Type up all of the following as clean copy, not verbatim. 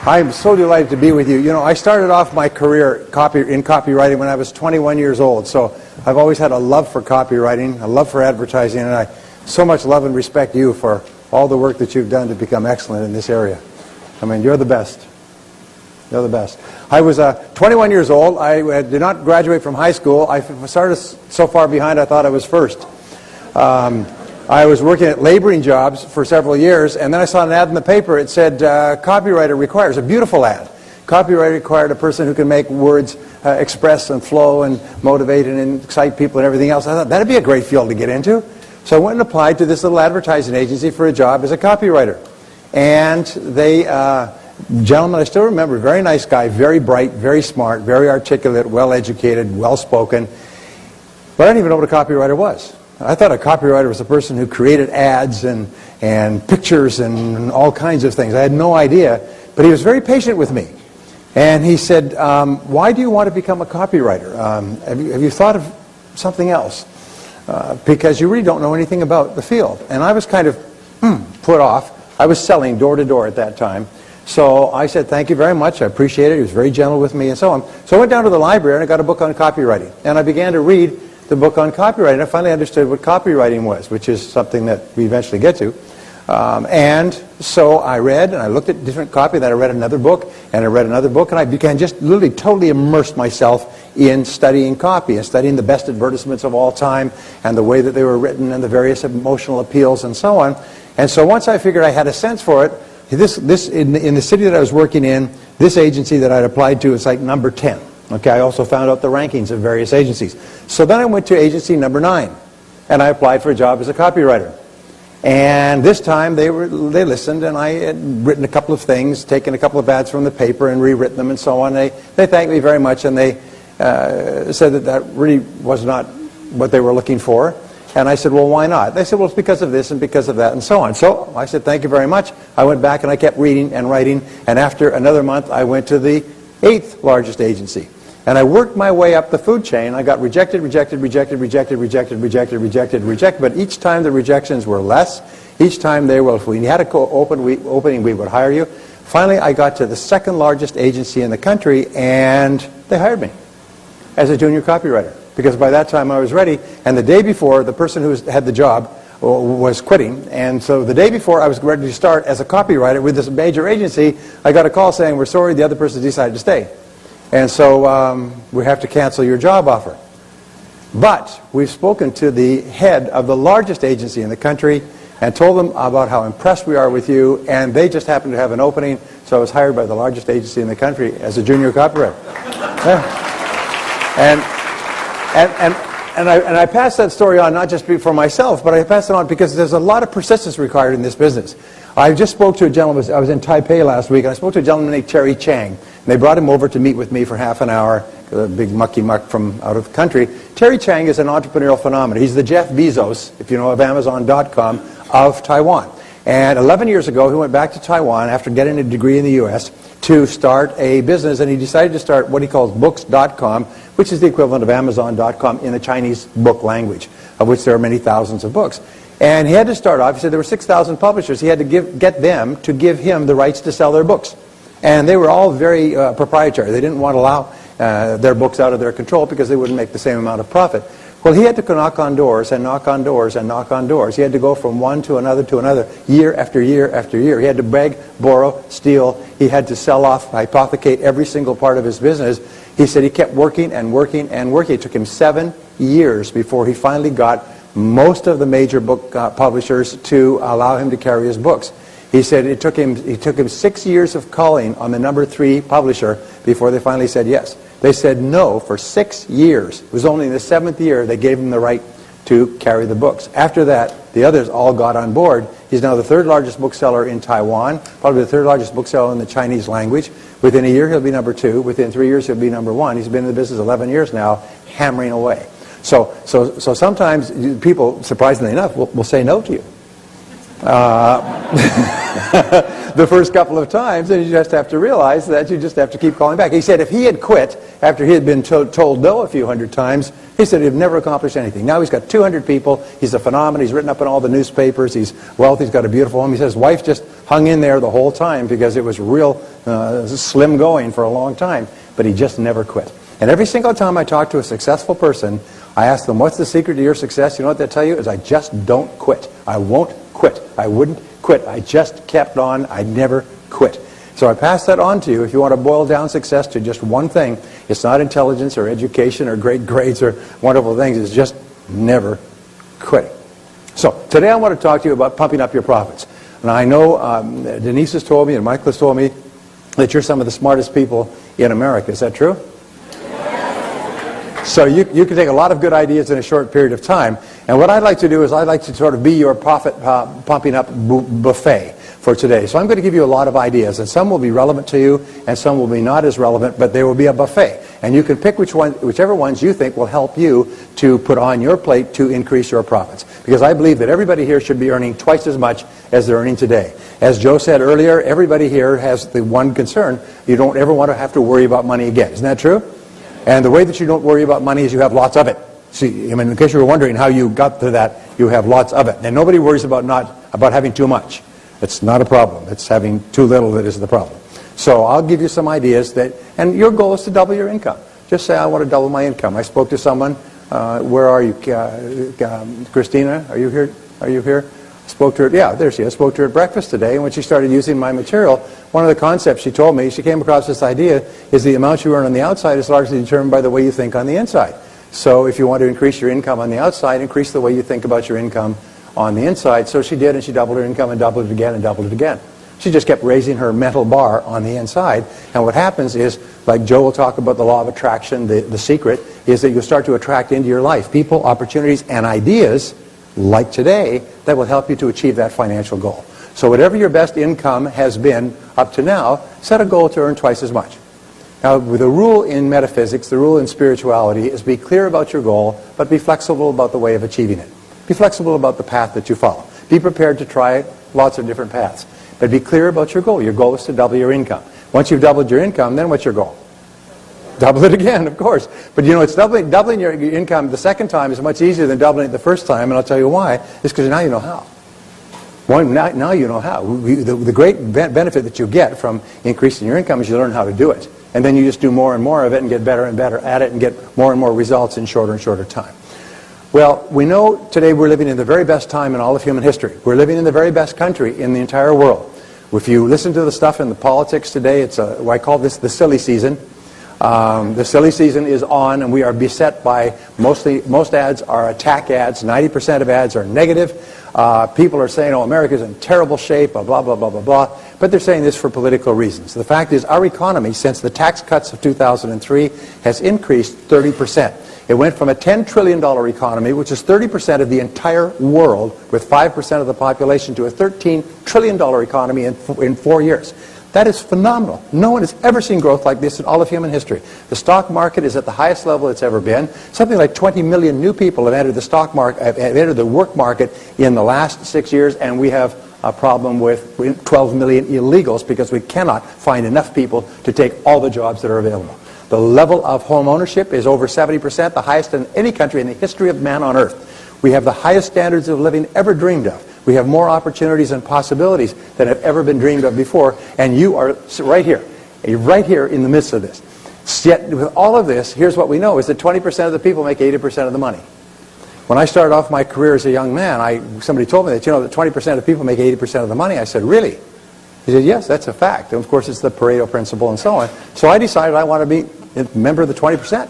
I'm so delighted to be with you. You know, I started off my career in copywriting when I was 21 years old, so I've always had a love for copywriting, a love for advertising, and I so much love and respect you for all the work that you've done to become excellent in this area. I mean, you're the best. You're the best. I was 21 years old. I did not graduate from high school. I started so far behind I thought I was first. I was working at laboring jobs for several years, and then I saw an ad in the paper. It said, copywriter requires, a beautiful ad. Copywriter required a person who can make words express and flow and motivate and excite people and everything else. I thought, that'd be a great field to get into. So I went and applied to this little advertising agency for a job as a copywriter. And they, gentleman, I still remember, very nice guy, very bright, very smart, very articulate, well-educated, well-spoken. But I didn't even know what a copywriter was. I thought a copywriter was a person who created ads and pictures and all kinds of things. I had no idea, but he was very patient with me. And he said, why do you want to become a copywriter? Have you thought of something else? Because you really don't know anything about the field. And I was kind of put off. I was selling door to door at that time. So I said, thank you very much. I appreciate it. He was very gentle with me and so on. So I went down to the library and I got a book on copywriting. And I began to read the book on copywriting. I finally understood what copywriting was, which is something that we eventually get to. And so I read, and I looked at different copy, then I read another book, and I read another book, and I began just literally totally immersed myself in studying copy, and studying the best advertisements of all time, and the way that they were written, and the various emotional appeals, and so on. And so once I figured I had a sense for it, in the city that I was working in, this agency that I'd applied to is like number 10. Okay, I also found out the rankings of various agencies. So then I went to agency number 9, and I applied for a job as a copywriter. And this time they listened, and I had written a couple of things, taken a couple of ads from the paper and rewritten them and so on. They thanked me very much, and they said that really was not what they were looking for. And I said, well, why not? They said, well, it's because of this and because of that and so on. So I said, thank you very much. I went back and I kept reading and writing, and after another month I went to the 8th largest agency. And I worked my way up the food chain. I got rejected, rejected, rejected, rejected, rejected, rejected, rejected, rejected. But each time the rejections were less. Each time they were, if we had an opening, we would hire you. Finally, I got to the 2nd largest agency in the country, and they hired me as a junior copywriter. Because by that time I was ready. And the day before, the person who had the job was quitting. And so the day before I was ready to start as a copywriter with this major agency, I got a call saying, we're sorry, the other person decided to stay. And so we have to cancel your job offer. But we've spoken to the head of the largest agency in the country and told them about how impressed we are with you, and they just happened to have an opening, so I was hired by the largest agency in the country as a junior copywriter. Yeah. And I pass that story on not just for myself, but I pass it on because there's a lot of persistence required in this business. I just spoke to a gentleman, I was in Taipei last week, and I spoke to a gentleman named Terry Chang. And they brought him over to meet with me for half an hour, a big mucky muck from out of the country. Terry Chang is an entrepreneurial phenomenon. He's the Jeff Bezos, if you know of Amazon.com, of Taiwan. And 11 years ago, he went back to Taiwan after getting a degree in the U.S. to start a business, and he decided to start what he calls Books.com, which is the equivalent of Amazon.com in the Chinese book language, of which there are many thousands of books. And he had to start off, he said there were 6,000 publishers. He had to get them to give him the rights to sell their books. And they were all very proprietary. They didn't want to allow their books out of their control because they wouldn't make the same amount of profit. Well, he had to knock on doors and knock on doors and knock on doors. He had to go from one to another, year after year after year. He had to beg, borrow, steal. He had to sell off, hypothecate every single part of his business. He said he kept working and working and working. It took him 7 years before he finally got most of the major book publishers to allow him to carry his books. He said it took him 6 years of calling on the number 3 publisher before they finally said yes. They said no for 6 years. It was only in the 7th year they gave him the right to carry the books. After that, the others all got on board. He's now the 3rd largest bookseller in Taiwan, probably the 3rd largest bookseller in the Chinese language. Within a year, he'll be number 2. Within 3 years, he'll be number 1. He's been in the business 11 years now, hammering away. So sometimes people, surprisingly enough, will say no to you. the first couple of times, and you just have to realize that you just have to keep calling back. He said if he had quit after he had been told no a few hundred times, he said he'd never accomplished anything. Now he's got 200 people. He's a phenomenon. He's written up in all the newspapers. He's wealthy. He's got a beautiful home. He said his wife just hung in there the whole time because it was real slim going for a long time, but he just never quit. And every single time I talk to a successful person, I ask them, what's the secret to your success? You know what they'll tell you? Is I just don't quit. I won't quit. I wouldn't quit. I just kept on. I never quit. So I pass that on to you. If you want to boil down success to just one thing, it's not intelligence or education or great grades or wonderful things. It's just never quitting. So today I want to talk to you about pumping up your profits. And I know Denise has told me and Michael has told me that you're some of the smartest people in America. Is that true? So you can take a lot of good ideas in a short period of time. And what I'd like to do is I'd like to sort of be your profit pumping up buffet for today. So I'm going to give you a lot of ideas, and some will be relevant to you, and some will be not as relevant, but there will be a buffet. And you can pick whichever ones you think will help you to put on your plate to increase your profits. Because I believe that everybody here should be earning twice as much as they're earning today. As Joe said earlier, everybody here has the one concern: you don't ever want to have to worry about money again. Isn't that true? And the way that you don't worry about money is you have lots of it. See, I mean, in case you were wondering how you got to that, you have lots of it. And nobody worries about having too much. It's not a problem. It's having too little that is the problem. So I'll give you some ideas and your goal is to double your income. Just say, I want to double my income. I spoke to someone. Where are you? Christina, are you here? Are you here? Spoke to her. Yeah, there she is. Spoke to her at breakfast today, and when she started using my material, one of the concepts she told me, she came across this idea, is the amount you earn on the outside is largely determined by the way you think on the inside. So if you want to increase your income on the outside, increase the way you think about your income on the inside. So she did, and she doubled her income and doubled it again and doubled it again. She just kept raising her mental bar on the inside. And what happens is, like Joe will talk about the law of attraction, the secret is that you'll start to attract into your life people, opportunities, and ideas like today that will help you to achieve that financial goal. So whatever your best income has been up to now, set a goal to earn twice as much. Now, the rule in metaphysics, the rule in spirituality is be clear about your goal, but be flexible about the way of achieving it. Be flexible about the path that you follow. Be prepared to try lots of different paths. But be clear about your goal. Your goal is to double your income. Once you've doubled your income, then what's your goal? Double it again, of course. But you know, it's doubling your income the second time is much easier than doubling it the first time, and I'll tell you why. It's because now you know how. Well, now you know how. The great benefit that you get from increasing your income is you learn how to do it. And then you just do more and more of it and get better and better at it and get more and more results in shorter and shorter time. Well, we know today we're living in the very best time in all of human history. We're living in the very best country in the entire world. If you listen to the stuff in the politics today, I call this the silly season. The silly season is on, and we are beset by most ads are attack ads. 90% of ads are negative. People are saying, oh, America's in terrible shape, blah, blah, blah, blah, blah. But they're saying this for political reasons. The fact is our economy, since the tax cuts of 2003, has increased 30%. It went from a $10 trillion economy, which is 30% of the entire world, with 5% of the population, to a $13 trillion economy in 4 years. That is phenomenal. No one has ever seen growth like this in all of human history. The stock market is at the highest level it's ever been. Something like 20 million new people have entered the stock market, have entered the work market in the last 6 years, and we have a problem with 12 million illegals because we cannot find enough people to take all the jobs that are available. The level of home ownership is over 70%, the highest in any country in the history of man on earth. We have the highest standards of living ever dreamed of. We have more opportunities and possibilities than have ever been dreamed of before, and you are right here. You're right here in the midst of this. Yet, with all of this, here's what we know, is that 20% of the people make 80% of the money. When I started off my career as a young man, somebody told me that, you know, that 20% of people make 80% of the money. I said, really? He said, yes, that's a fact. And of course, it's the Pareto principle and so on. So I decided I want to be a member of the 20%.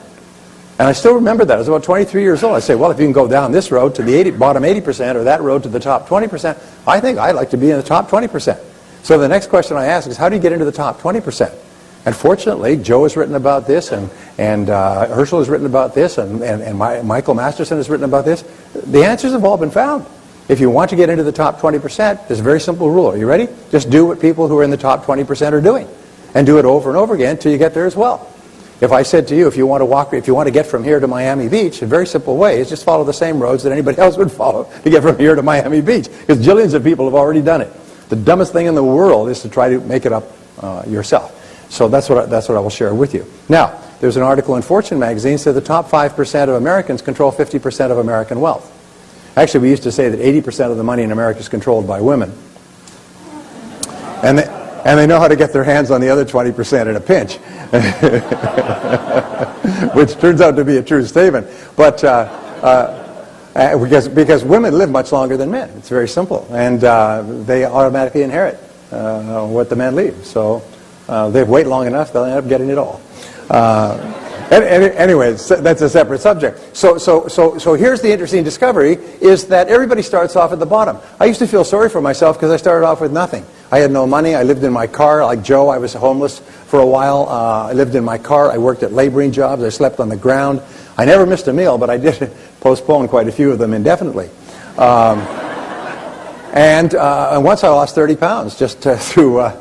And I still remember that. I was about 23 years old. I said, well, if you can go down this road to the bottom 80% or that road to the top 20%, I think I'd like to be in the top 20%. So the next question I ask is, how do you get into the top 20%? And fortunately, Joe has written about this, and Herschel has written about this, and Michael Masterson has written about this. The answers have all been found. If you want to get into the top 20%, there's a very simple rule. Are you ready? Just do what people who are in the top 20% are doing. And do it over and over again until you get there as well. If I said to you, if you want to get from here to Miami Beach, a very simple way is just follow the same roads that anybody else would follow to get from here to Miami Beach, because jillions of people have already done it. The dumbest thing in the world is to try to make it up yourself. So that's what I will share with you. Now, there's an article in Fortune magazine that said the top 5% of Americans control 50% of American wealth. Actually, we used to say that 80% of the money in America is controlled by women. And they know how to get their hands on the other 20% in a pinch. Which turns out to be a true statement. But because women live much longer than men. It's very simple. And they automatically inherit what the men leave. So they wait long enough, they'll end up getting it all. Anyway, that's a separate subject. So here's the interesting discovery, is that everybody starts off at the bottom. I used to feel sorry for myself because I started off with nothing. I had no money. I lived in my car. Like Joe, I was homeless for a while. I lived in my car. I worked at laboring jobs. I slept on the ground. I never missed a meal, but I did postpone quite a few of them indefinitely. And once I lost 30 pounds just through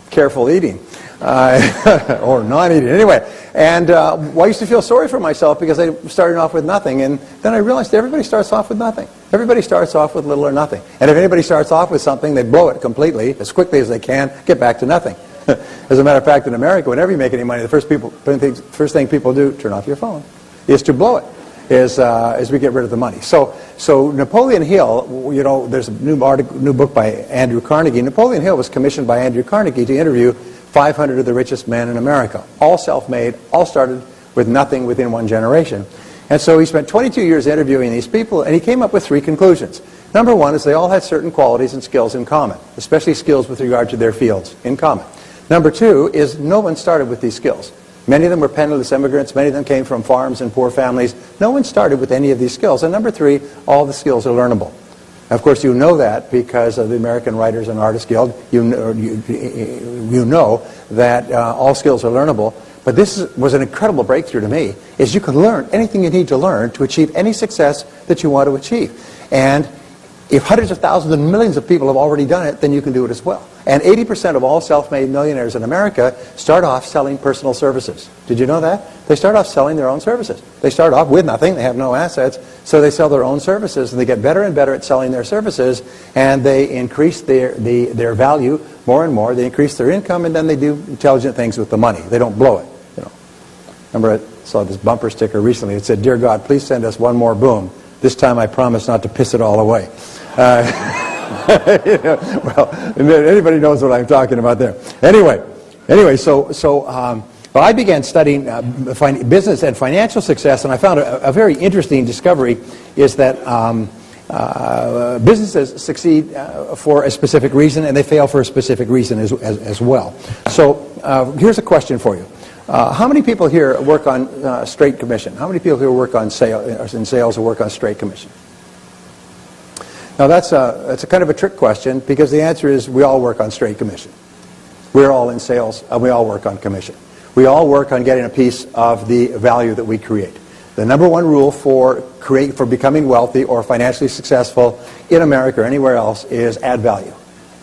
careful eating. Or non-eating. Anyway, and I used to feel sorry for myself because I started off with nothing, and then I realized everybody starts off with nothing. Everybody starts off with little or nothing. And if anybody starts off with something, they blow it completely, as quickly as they can, get back to nothing. As a matter of fact, in America, whenever you make any money, the first thing people do, turn off your phone, is to blow it, is we get rid of the money. So Napoleon Hill, you know, there's a new book by Andrew Carnegie. Napoleon Hill was commissioned by Andrew Carnegie to interview 500 of the richest men in America, all self-made, all started with nothing within one generation. And so he spent 22 years interviewing these people, and he came up with 3 conclusions. Number one is they all had certain qualities and skills in common, especially skills with regard to their fields in common. Number 2 is no one started with these skills. Many of them were penniless immigrants. Many of them came from farms and poor families. No one started with any of these skills. And number 3, all the skills are learnable. Of course, you know that because of the American Writers and Artists Guild. You know that all skills are learnable. But this was an incredible breakthrough to me, is you can learn anything you need to learn to achieve any success that you want to achieve. And if hundreds of thousands and millions of people have already done it, then you can do it as well. And 80% of all self-made millionaires in America start off selling personal services. Did you know that? They start off selling their own services. They start off with nothing. They have no assets. So they sell their own services, and they get better and better at selling their services, and they increase their value more and more. They increase their income, and then they do intelligent things with the money. They don't blow it. You know. Remember, I saw this bumper sticker recently. It said, "Dear God, please send us one more boom. This time I promise not to piss it all away." You know, well, anybody knows what I'm talking about there. Anyway, so I began studying business and financial success, and I found a very interesting discovery is that businesses succeed for a specific reason, and they fail for a specific reason as well. So here's a question for you. How many people here work on straight commission? How many people here work on sales or work on straight commission? Now that's a kind of a trick question, because the answer is we all work on straight commission. We're all in sales, and we all work on commission. We all work on getting a piece of the value that we create. The number one rule for becoming wealthy or financially successful in America or anywhere else is add value.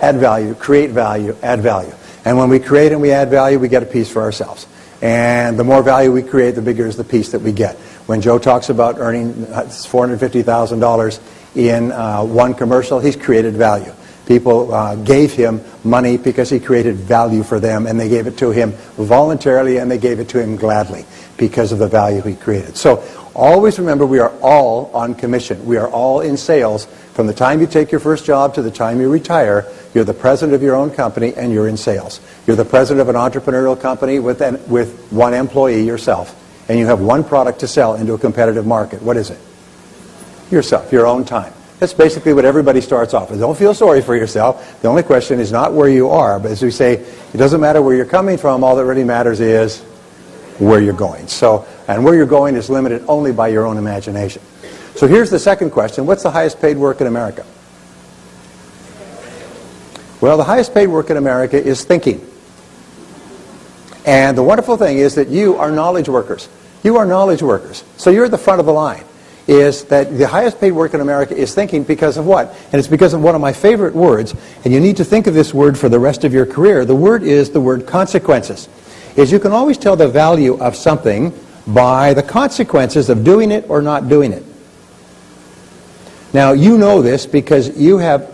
Add value, create value, add value. And when we create and we add value, we get a piece for ourselves. And the more value we create, the bigger is the piece that we get. When Joe talks about earning $450,000 in one commercial, he's created value. People gave him money because he created value for them, and they gave it to him voluntarily, and they gave it to him gladly because of the value he created. So always remember, we are all on commission. We are all in sales. From the time you take your first job to the time you retire, you're the president of your own company, and you're in sales. You're the president of an entrepreneurial company with one employee, yourself, and you have one product to sell into a competitive market. What is it? Yourself, your own time. That's basically what everybody starts off with. Don't feel sorry for yourself. The only question is not where you are, but as we say, it doesn't matter where you're coming from. All that really matters is where you're going. So, and where you're going is limited only by your own imagination. So here's the second question. What's the highest paid work in America? Well, the highest paid work in America is thinking. And the wonderful thing is that you are knowledge workers. You are knowledge workers. So you're at the front of the line. Is that the highest paid work in America is thinking, because of what? And it's because of one of my favorite words, and you need to think of this word for the rest of your career. The word is the word consequences. is you can always tell the value of something by the consequences of doing it or not doing it. Now, you know this because you have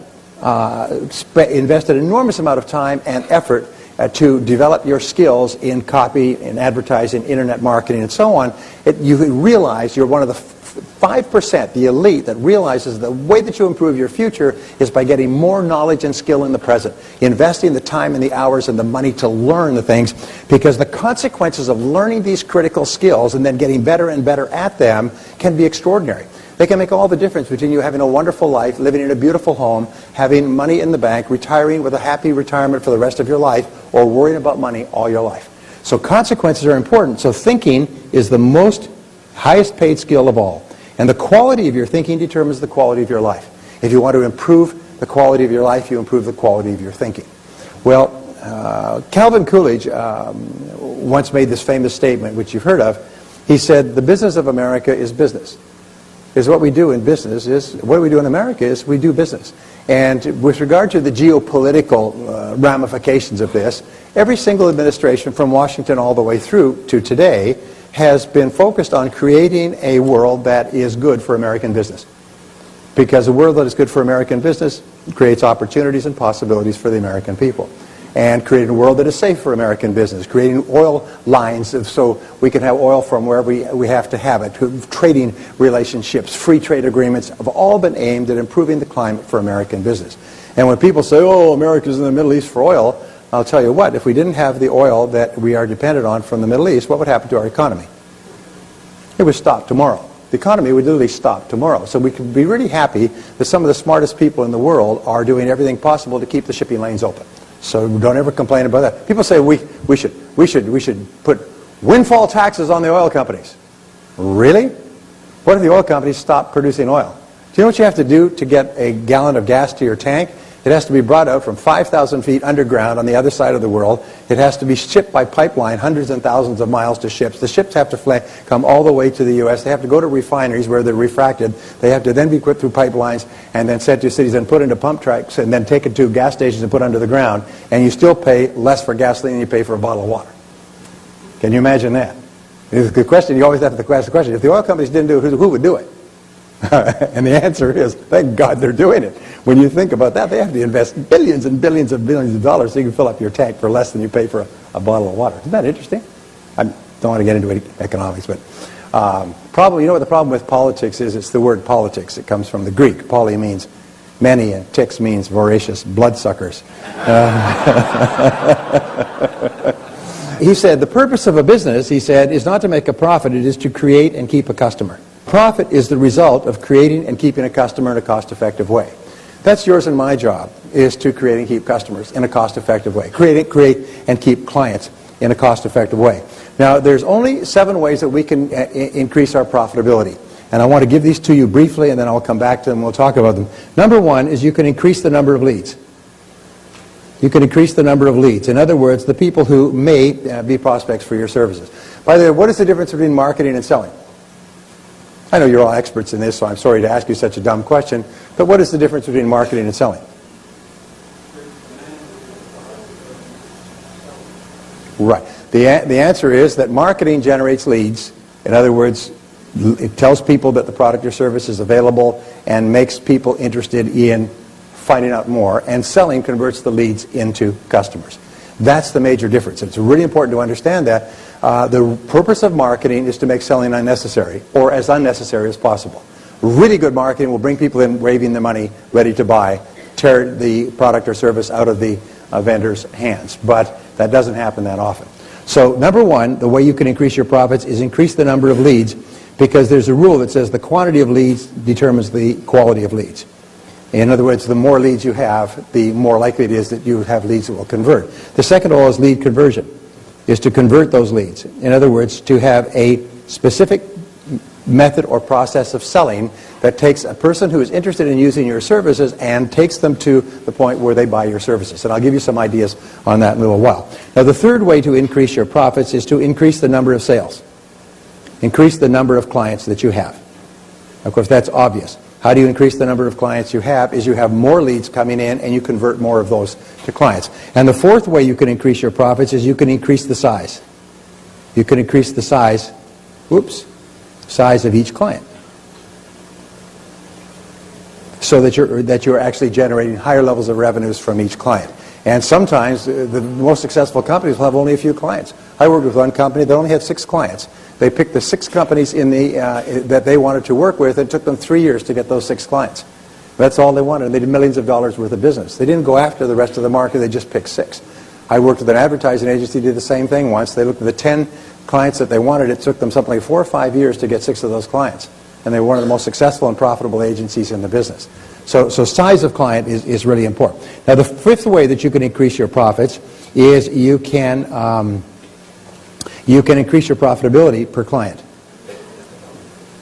invested an enormous amount of time and effort to develop your skills in copy, in advertising, internet marketing, and so on. You realize you're one of the 5%, the elite, that realizes the way that you improve your future is by getting more knowledge and skill in the present, investing the time and the hours and the money to learn the things, because the consequences of learning these critical skills and then getting better and better at them can be extraordinary. They can make all the difference between you having a wonderful life, living in a beautiful home, having money in the bank, retiring with a happy retirement for the rest of your life, or worrying about money all your life. So consequences are important. So thinking is the most highest paid skill of all. And the quality of your thinking determines the quality of your life. If you want to improve the quality of your life, you improve the quality of your thinking. Well, Calvin Coolidge once made this famous statement, which you've heard of. He said, the business of America is business. Is what we do in business is, what we do in America is we do business. And with regard to the geopolitical ramifications of this, every single administration from Washington all the way through to today has been focused on creating a world that is good for American business. Because a world that is good for American business creates opportunities and possibilities for the American people. And creating a world that is safe for American business, creating oil lines so we can have oil from wherever we have to have it, trading relationships, free trade agreements have all been aimed at improving the climate for American business. And when people say, oh, America's in the Middle East for oil, I'll tell you what, if we didn't have the oil that we are dependent on from the Middle East, what would happen to our economy? It would stop tomorrow. The economy would literally stop tomorrow. So we can be really happy that some of the smartest people in the world are doing everything possible to keep the shipping lanes open. So don't ever complain about that. People say we should put windfall taxes on the oil companies. Really? What if the oil companies stop producing oil? Do you know what you have to do to get a gallon of gas to your tank? It has to be brought out from 5,000 feet underground on the other side of the world. It has to be shipped by pipeline hundreds and thousands of miles to ships. The ships have to come all the way to the U.S. They have to go to refineries where they're refracted. They have to then be put through pipelines and then sent to cities and put into pump tracks and then taken to gas stations and put under the ground. And you still pay less for gasoline than you pay for a bottle of water. Can you imagine that? The question, you always have to ask the question, if the oil companies didn't do it, who would do it? And the answer is, thank God they're doing it. When you think about that, they have to invest billions and billions and billions of dollars so you can fill up your tank for less than you pay for a bottle of water. Isn't that interesting? I don't want to get into economics, but you know what the problem with politics is? It's the word politics. It comes from the Greek. Poly means many, and ticks means voracious bloodsuckers. He said, the purpose of a business, he said, is not to make a profit, it is to create and keep a customer. Profit is the result of creating and keeping a customer in a cost-effective way. That's yours and my job, is to create and keep customers in a cost-effective way. Create and keep clients in a cost-effective way. Now, there's only 7 ways that we can increase our profitability. And I want to give these to you briefly, and then I'll come back to them and we'll talk about them. Number 1 is you can increase the number of leads. You can increase the number of leads. In other words, the people who may be prospects for your services. By the way, what is the difference between marketing and selling? I know you're all experts in this, so I'm sorry to ask you such a dumb question, but what is the difference between marketing and selling? Right. The answer is that marketing generates leads. In other words, it tells people that the product or service is available and makes people interested in finding out more, and selling converts the leads into customers. That's the major difference. It's really important to understand that. The purpose of marketing is to make selling unnecessary, or as unnecessary as possible. Really good marketing will bring people in waving the money, ready to buy, tear the product or service out of the vendor's hands. But that doesn't happen that often. So number 1, the way you can increase your profits is increase the number of leads, because there's a rule that says the quantity of leads determines the quality of leads. In other words, the more leads you have, the more likely it is that you have leads that will convert. The second law is lead conversion, is to convert those leads. In other words, to have a specific method or process of selling that takes a person who is interested in using your services and takes them to the point where they buy your services. And I'll give you some ideas on that in a little while. Now, the third way to increase your profits is to increase the number of sales. Increase the number of clients that you have. Of course, that's obvious. How do you increase the number of clients you have? Is you have more leads coming in and you convert more of those to clients. And the fourth way you can increase your profits is you can increase the size. You can increase the size of each client, so that you're actually generating higher levels of revenues from each client. And sometimes the most successful companies will have only a few clients. I worked with one company that only had 6 clients. They picked the 6 companies that they wanted to work with. It took them 3 years to get those 6 clients. That's all they wanted. They did millions of dollars worth of business. They didn't go after the rest of the market. They just picked 6. I worked with an advertising agency, did the same thing once. They looked at the 10 clients that they wanted. It took them something like 4 or 5 years to get 6 of those clients. And they were one of the most successful and profitable agencies in the business. So size of client is really important. Now, the 5th way that you can increase your profits is you can increase your profitability per client.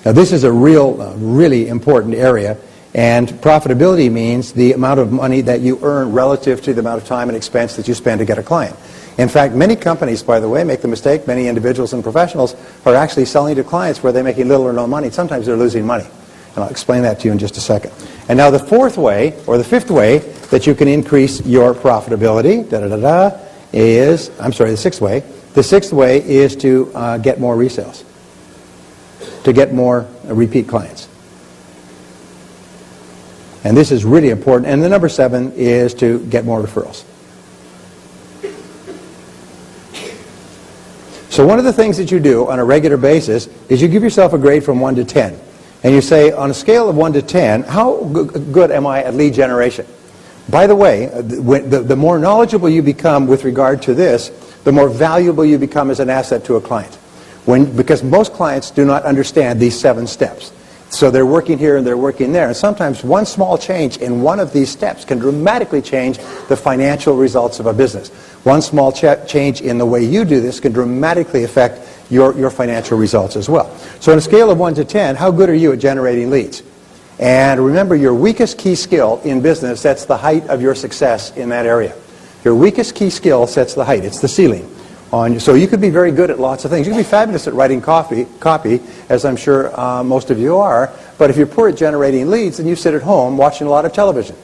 Now, this is a really important area. And profitability means the amount of money that you earn relative to the amount of time and expense that you spend to get a client. In fact, many companies, by the way, make the mistake, many individuals and professionals are actually selling to clients where they're making little or no money. Sometimes they're losing money. And I'll explain that to you in just a second. And now the 4th way, or the 5th way, that you can increase your profitability, is, I'm sorry, the 6th way. The 6th way is to get more resales, to get more repeat clients. And this is really important. And the number 7 is to get more referrals. So one of the things that you do on a regular basis is you give yourself a grade from 1 to 10. And you say, on a scale of 1 to 10, how good am I at lead generation? By the way, the more knowledgeable you become with regard to this, the more valuable you become as an asset to a client. Because most clients do not understand these 7 steps. So they're working here and they're working there. And sometimes one small change in one of these steps can dramatically change the financial results of a business. One small change in the way you do this can dramatically affect your financial results as well. So on a scale of 1 to 10, how good are you at generating leads? And remember, your weakest key skill in business sets the height of your success in that area. Your weakest key skill sets the height. It's the ceiling. So you could be very good at lots of things. You could be fabulous at writing copy, as I'm sure most of you are. But if you're poor at generating leads, then you sit at home watching a lot of television.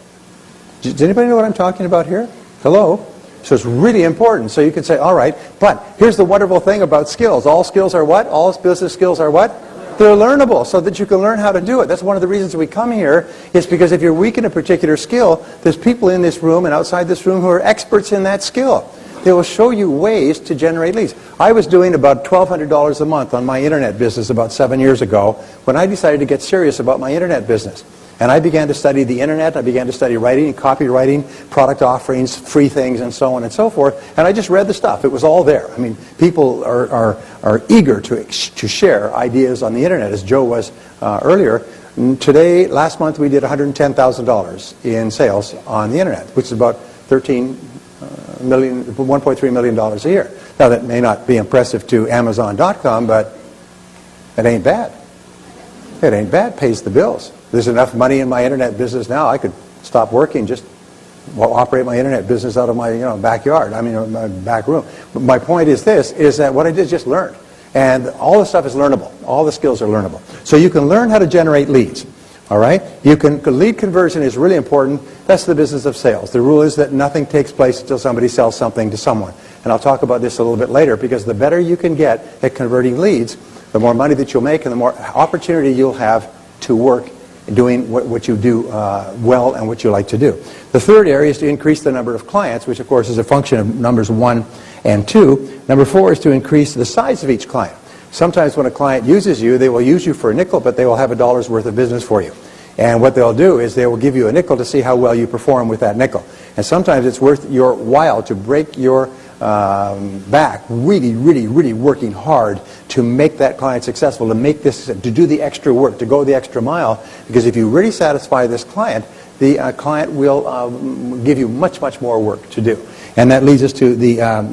Does anybody know what I'm talking about here? Hello? So it's really important. So you can say, all right, but here's the wonderful thing about skills. All skills are what? All business skills are what? They're learnable, so that you can learn how to do it. That's one of the reasons we come here, is because if you're weak in a particular skill, there's people in this room and outside this room who are experts in that skill. They will show you ways to generate leads. I was doing about $1,200 a month on my internet business about 7 years ago when I decided to get serious about my internet business. And I began to study the internet. I began to study writing and copywriting, product offerings, free things, and so on and so forth. And I just read the stuff. It was all there. I mean, people are eager to share ideas on the internet, as Joe was earlier. Today, last month, we did $110,000 in sales on the internet, which is about $1.3 million a year. Now, that may not be impressive to Amazon.com, but it ain't bad. It ain't bad. Pays the bills. There's enough money in my internet business now. I could stop working, just operate my internet business out of my backyard. I mean, my back room. But my point is this: is that what I did is just learn, and all the stuff is learnable. All the skills are learnable. So you can learn how to generate leads. All right? Lead conversion is really important. That's the business of sales. The rule is that nothing takes place until somebody sells something to someone. And I'll talk about this a little bit later, because the better you can get at converting leads, the more money that you'll make and the more opportunity you'll have to work doing what you do well and what you like to do. The 3rd area is to increase the number of clients, which of course is a function of numbers 1 and 2. Number 4 is to increase the size of each client. Sometimes when a client uses you, they will use you for a nickel, but they will have a dollar's worth of business for you. And what they'll do is they will give you a nickel to see how well you perform with that nickel. And sometimes it's worth your while to break your back, really working hard to make that client successful, to do the extra work, to go the extra mile. Because if you really satisfy this client, the client will give you much more work to do. And that leads us to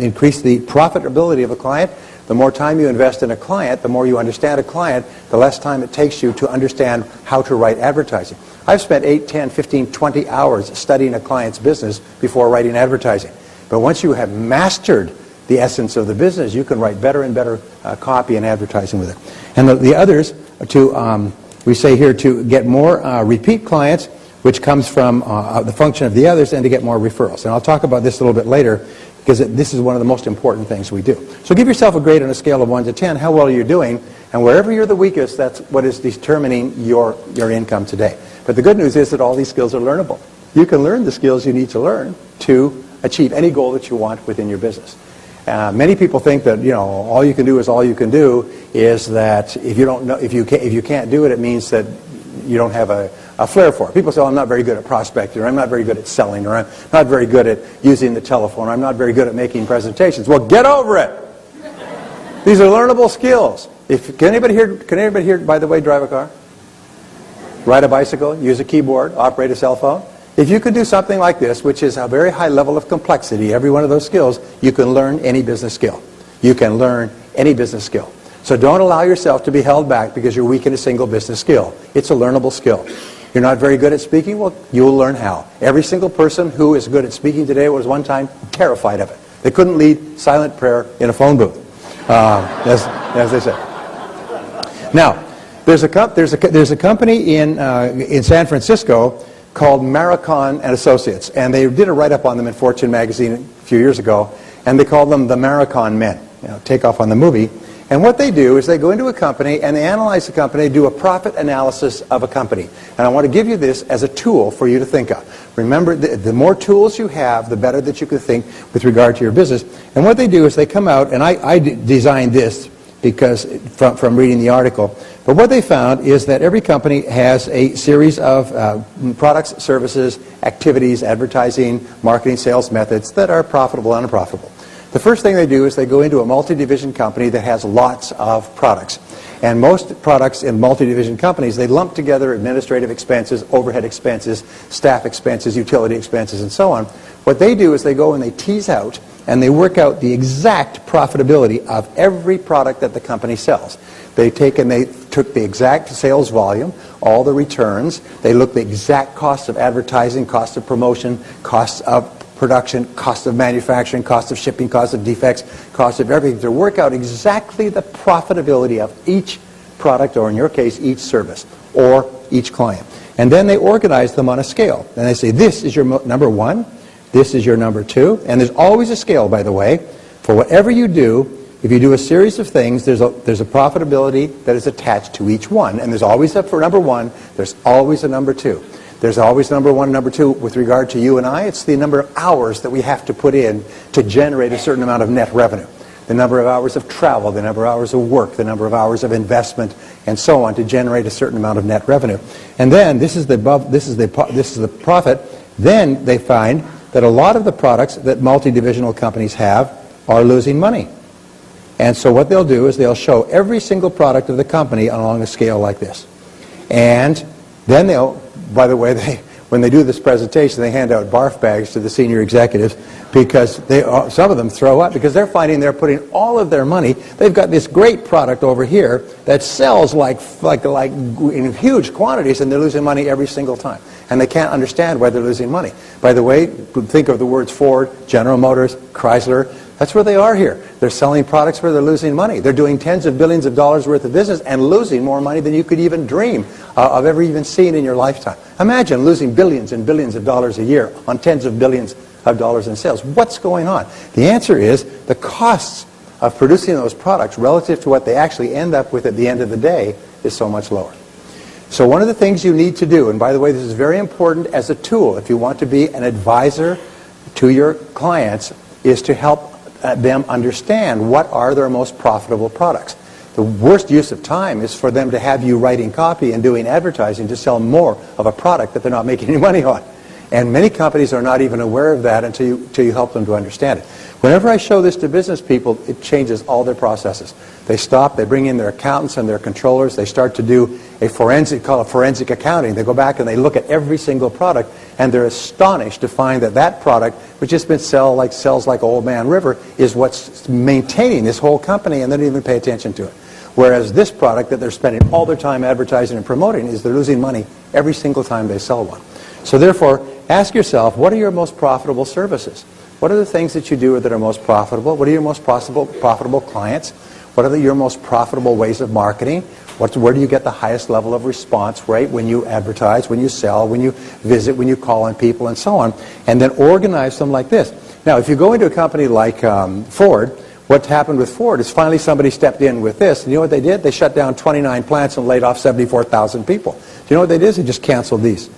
increase the profitability of a client. The more time you invest in a client, the more you understand a client, the less time it takes you to understand how to write advertising. I've spent 8, 10, 15, 20 hours studying a client's business before writing advertising. But once you have mastered the essence of the business, you can write better and better copy and advertising with it. And the others, we say here, to get more repeat clients, which comes from the function of the others, and to get more referrals. And I'll talk about this a little bit later, because this is one of the most important things we do. So give yourself a grade on a scale of 1 to 10, how well you're doing, and wherever you're the weakest, that's what is determining your income today. But the good news is that all these skills are learnable. You can learn the skills you need to learn to achieve any goal that you want within your business. Many people think that all you can do is all you can do. Is that if you don't know, if you can't do it, it means that you don't have a flair for it. People say, "Oh, I'm not very good at prospecting, or I'm not very good at selling, or I'm not very good at using the telephone, or I'm not very good at making presentations." Well, get over it. These are learnable skills. Can anybody here, by the way, drive a car, ride a bicycle, use a keyboard, operate a cell phone? If you can do something like this, which is a very high level of complexity, every one of those skills, you can learn any business skill. You can learn any business skill. So don't allow yourself to be held back because you're weak in a single business skill. It's a learnable skill. You're not very good at speaking? Well, you'll learn how. Every single person who is good at speaking today was one time terrified of it. They couldn't lead silent prayer in a phone booth, as they say. Now, there's a company in San Francisco called Maricon and Associates, and they did a write-up on them in Fortune magazine a few years ago, and they called them the Maricon Men. Take off on the movie. And what they do is they go into a company and they analyze the company, do a profit analysis of a company. And I want to give you this as a tool for you to think of. Remember, the more tools you have, the better that you can think with regard to your business. And what they do is they come out, and I designed this because from reading the article. But what they found is that every company has a series of products, services, activities, advertising, marketing, sales methods that are profitable and unprofitable. The first thing they do is they go into a multi-division company that has lots of products. And most products in multi-division companies, they lump together administrative expenses, overhead expenses, staff expenses, utility expenses, and so on. What they do is they go and they tease out and they work out the exact profitability of every product that the company sells. They took the exact sales volume, all the returns. They look the exact cost of advertising, cost of promotion, costs of production, cost of manufacturing, cost of shipping, cost of defects, cost of everything, to work out exactly the profitability of each product, or in your case, each service, or each client. And then they organize them on a scale. And they say, this is your number 1, this is your number 2, and there's always a scale, by the way. For whatever you do, if you do a series of things, there's a profitability that is attached to each one. And there's always for number 1, there's always a number 2. There's always number 1 and number 2 with regard to you and I. It's the number of hours that we have to put in to generate a certain amount of net revenue. The number of hours of travel, the number of hours of work, the number of hours of investment, and so on to generate a certain amount of net revenue. And then this is the profit. Then they find that a lot of the products that multi-divisional companies have are losing money. And so what they'll do is they'll show every single product of the company along a scale like this. And then by the way, when they do this presentation, they hand out barf bags to the senior executives because some of them throw up because they're finding they're putting all of their money. They've got this great product over here that sells like in huge quantities, and they're losing money every single time. And they can't understand why they're losing money. By the way, think of the words Ford, General Motors, Chrysler. That's where they are here. They're selling products where they're losing money. They're doing tens of billions of dollars worth of business and losing more money than you could even dream of ever even seeing in your lifetime. Imagine losing billions and billions of dollars a year on tens of billions of dollars in sales. What's going on? The answer is the costs of producing those products relative to what they actually end up with at the end of the day is so much lower. So one of the things you need to do, and by the way, this is very important as a tool if you want to be an advisor to your clients, is to help them understand what are their most profitable products. The worst use of time is for them to have you writing copy and doing advertising to sell more of a product that they're not making any money on. And many companies are not even aware of that until you help them to understand it. Whenever I show this to business people, it changes all their processes. They stop, they bring in their accountants and their controllers, they start to do call it forensic accounting. They go back and they look at every single product, and they're astonished to find that product, which has been sells like Old Man River, is what's maintaining this whole company, and they don't even pay attention to it. Whereas this product that they're spending all their time advertising and promoting is they're losing money every single time they sell one. So therefore, ask yourself, what are your most profitable services? What are the things that you do that are most profitable? What are your most profitable clients? What are your most profitable ways of marketing? Where do you get the highest level of response rate when you advertise, when you sell, when you visit, when you call on people, and so on? And then organize them like this. Now, if you go into a company like Ford, what happened with Ford is finally somebody stepped in with this, and you know what they did? They shut down 29 plants and laid off 74,000 people. Do you know what they did? They just canceled these.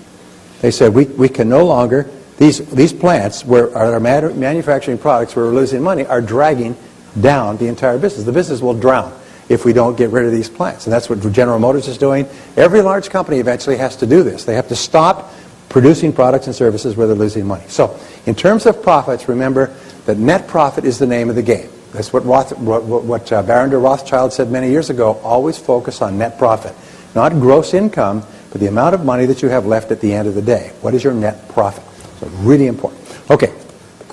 They said, we can no longer, these plants where are manufacturing products where we're losing money are dragging down the entire business. The business will drown if we don't get rid of these plants. And that's what General Motors is doing. Every large company eventually has to do this. They have to stop producing products and services where they're losing money. So, in terms of profits, remember that net profit is the name of the game. That's what Baron de Rothschild said many years ago. Always focus on net profit. Not gross income, but the amount of money that you have left at the end of the day. What is your net profit? So, really important. Okay.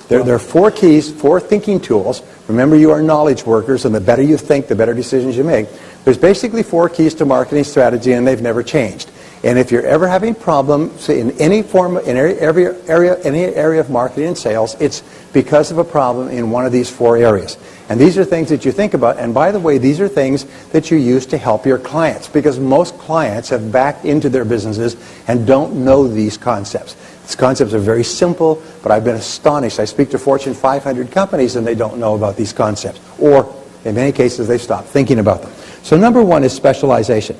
There are 4 keys, 4 thinking tools. Remember, you are knowledge workers, and the better you think, the better decisions you make. There's basically 4 keys to marketing strategy, and they've never changed. And if you're ever having problems in any form, in any area of marketing and sales, it's because of a problem in one of these 4 areas. And these are things that you think about. And by the way, these are things that you use to help your clients, because most clients have backed into their businesses and don't know these concepts. These concepts are very simple, but I've been astonished. I speak to Fortune 500 companies and they don't know about these concepts. Or, in many cases, they've stopped thinking about them. So number 1 is specialization.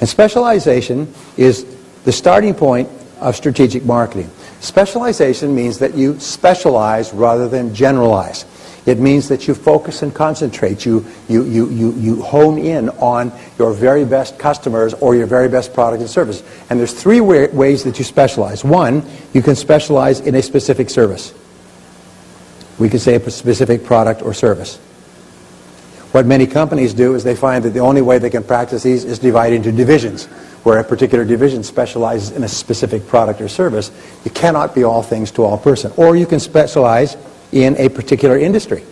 And specialization is the starting point of strategic marketing. Specialization means that you specialize rather than generalize. It means that you focus and concentrate. You hone in on your very best customers or your very best product and service. And there's 3 ways that you specialize. 1, you can specialize in a specific service. We could say a specific product or service. What many companies do is they find that the only way they can practice these is divide into divisions, where a particular division specializes in a specific product or service. You cannot be all things to all person. Or you can specialize in a particular industry.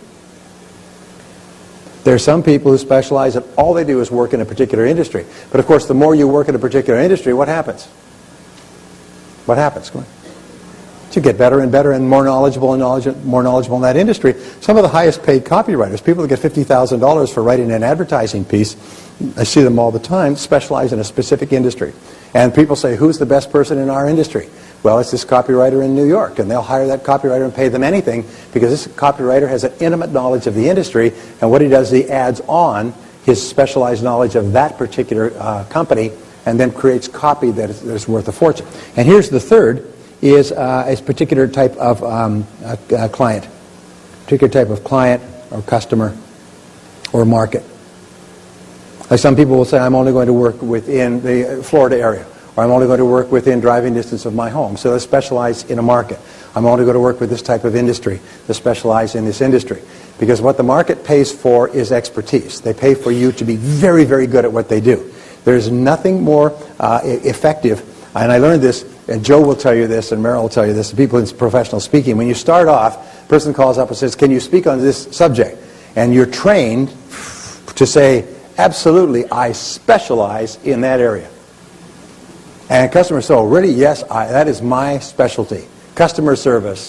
There are some people who specialize and all they do is work in a particular industry. But of course, the more you work in a particular industry, what happens? What happens? Come on. You get better and better and more knowledgeable in that industry. Some of the highest paid copywriters, people that get $50,000 for writing an advertising piece, I see them all the time, specialize in a specific industry. And people say, who's the best person in our industry? Well, it's this copywriter in New York, and they'll hire that copywriter and pay them anything because this copywriter has an intimate knowledge of the industry, and what he does is he adds on his specialized knowledge of that particular company and then creates copy that is worth a fortune. And here's the third, is a particular type of client. Particular type of client or customer or market. Like some people will say, I'm only going to work within the Florida area, or I'm only going to work within driving distance of my home. So they specialize in a market. I'm only going to work with this type of industry. They specialize in this industry. Because what the market pays for is expertise. They pay for you to be very, very good at what they do. There's nothing more effective, and I learned this, and Joe will tell you this, and Merrill will tell you this, people in professional speaking. When you start off, a person calls up and says, can you speak on this subject? And you're trained to say, absolutely, I specialize in that area. And customers say, oh, really? Yes, that is my specialty. Customer service,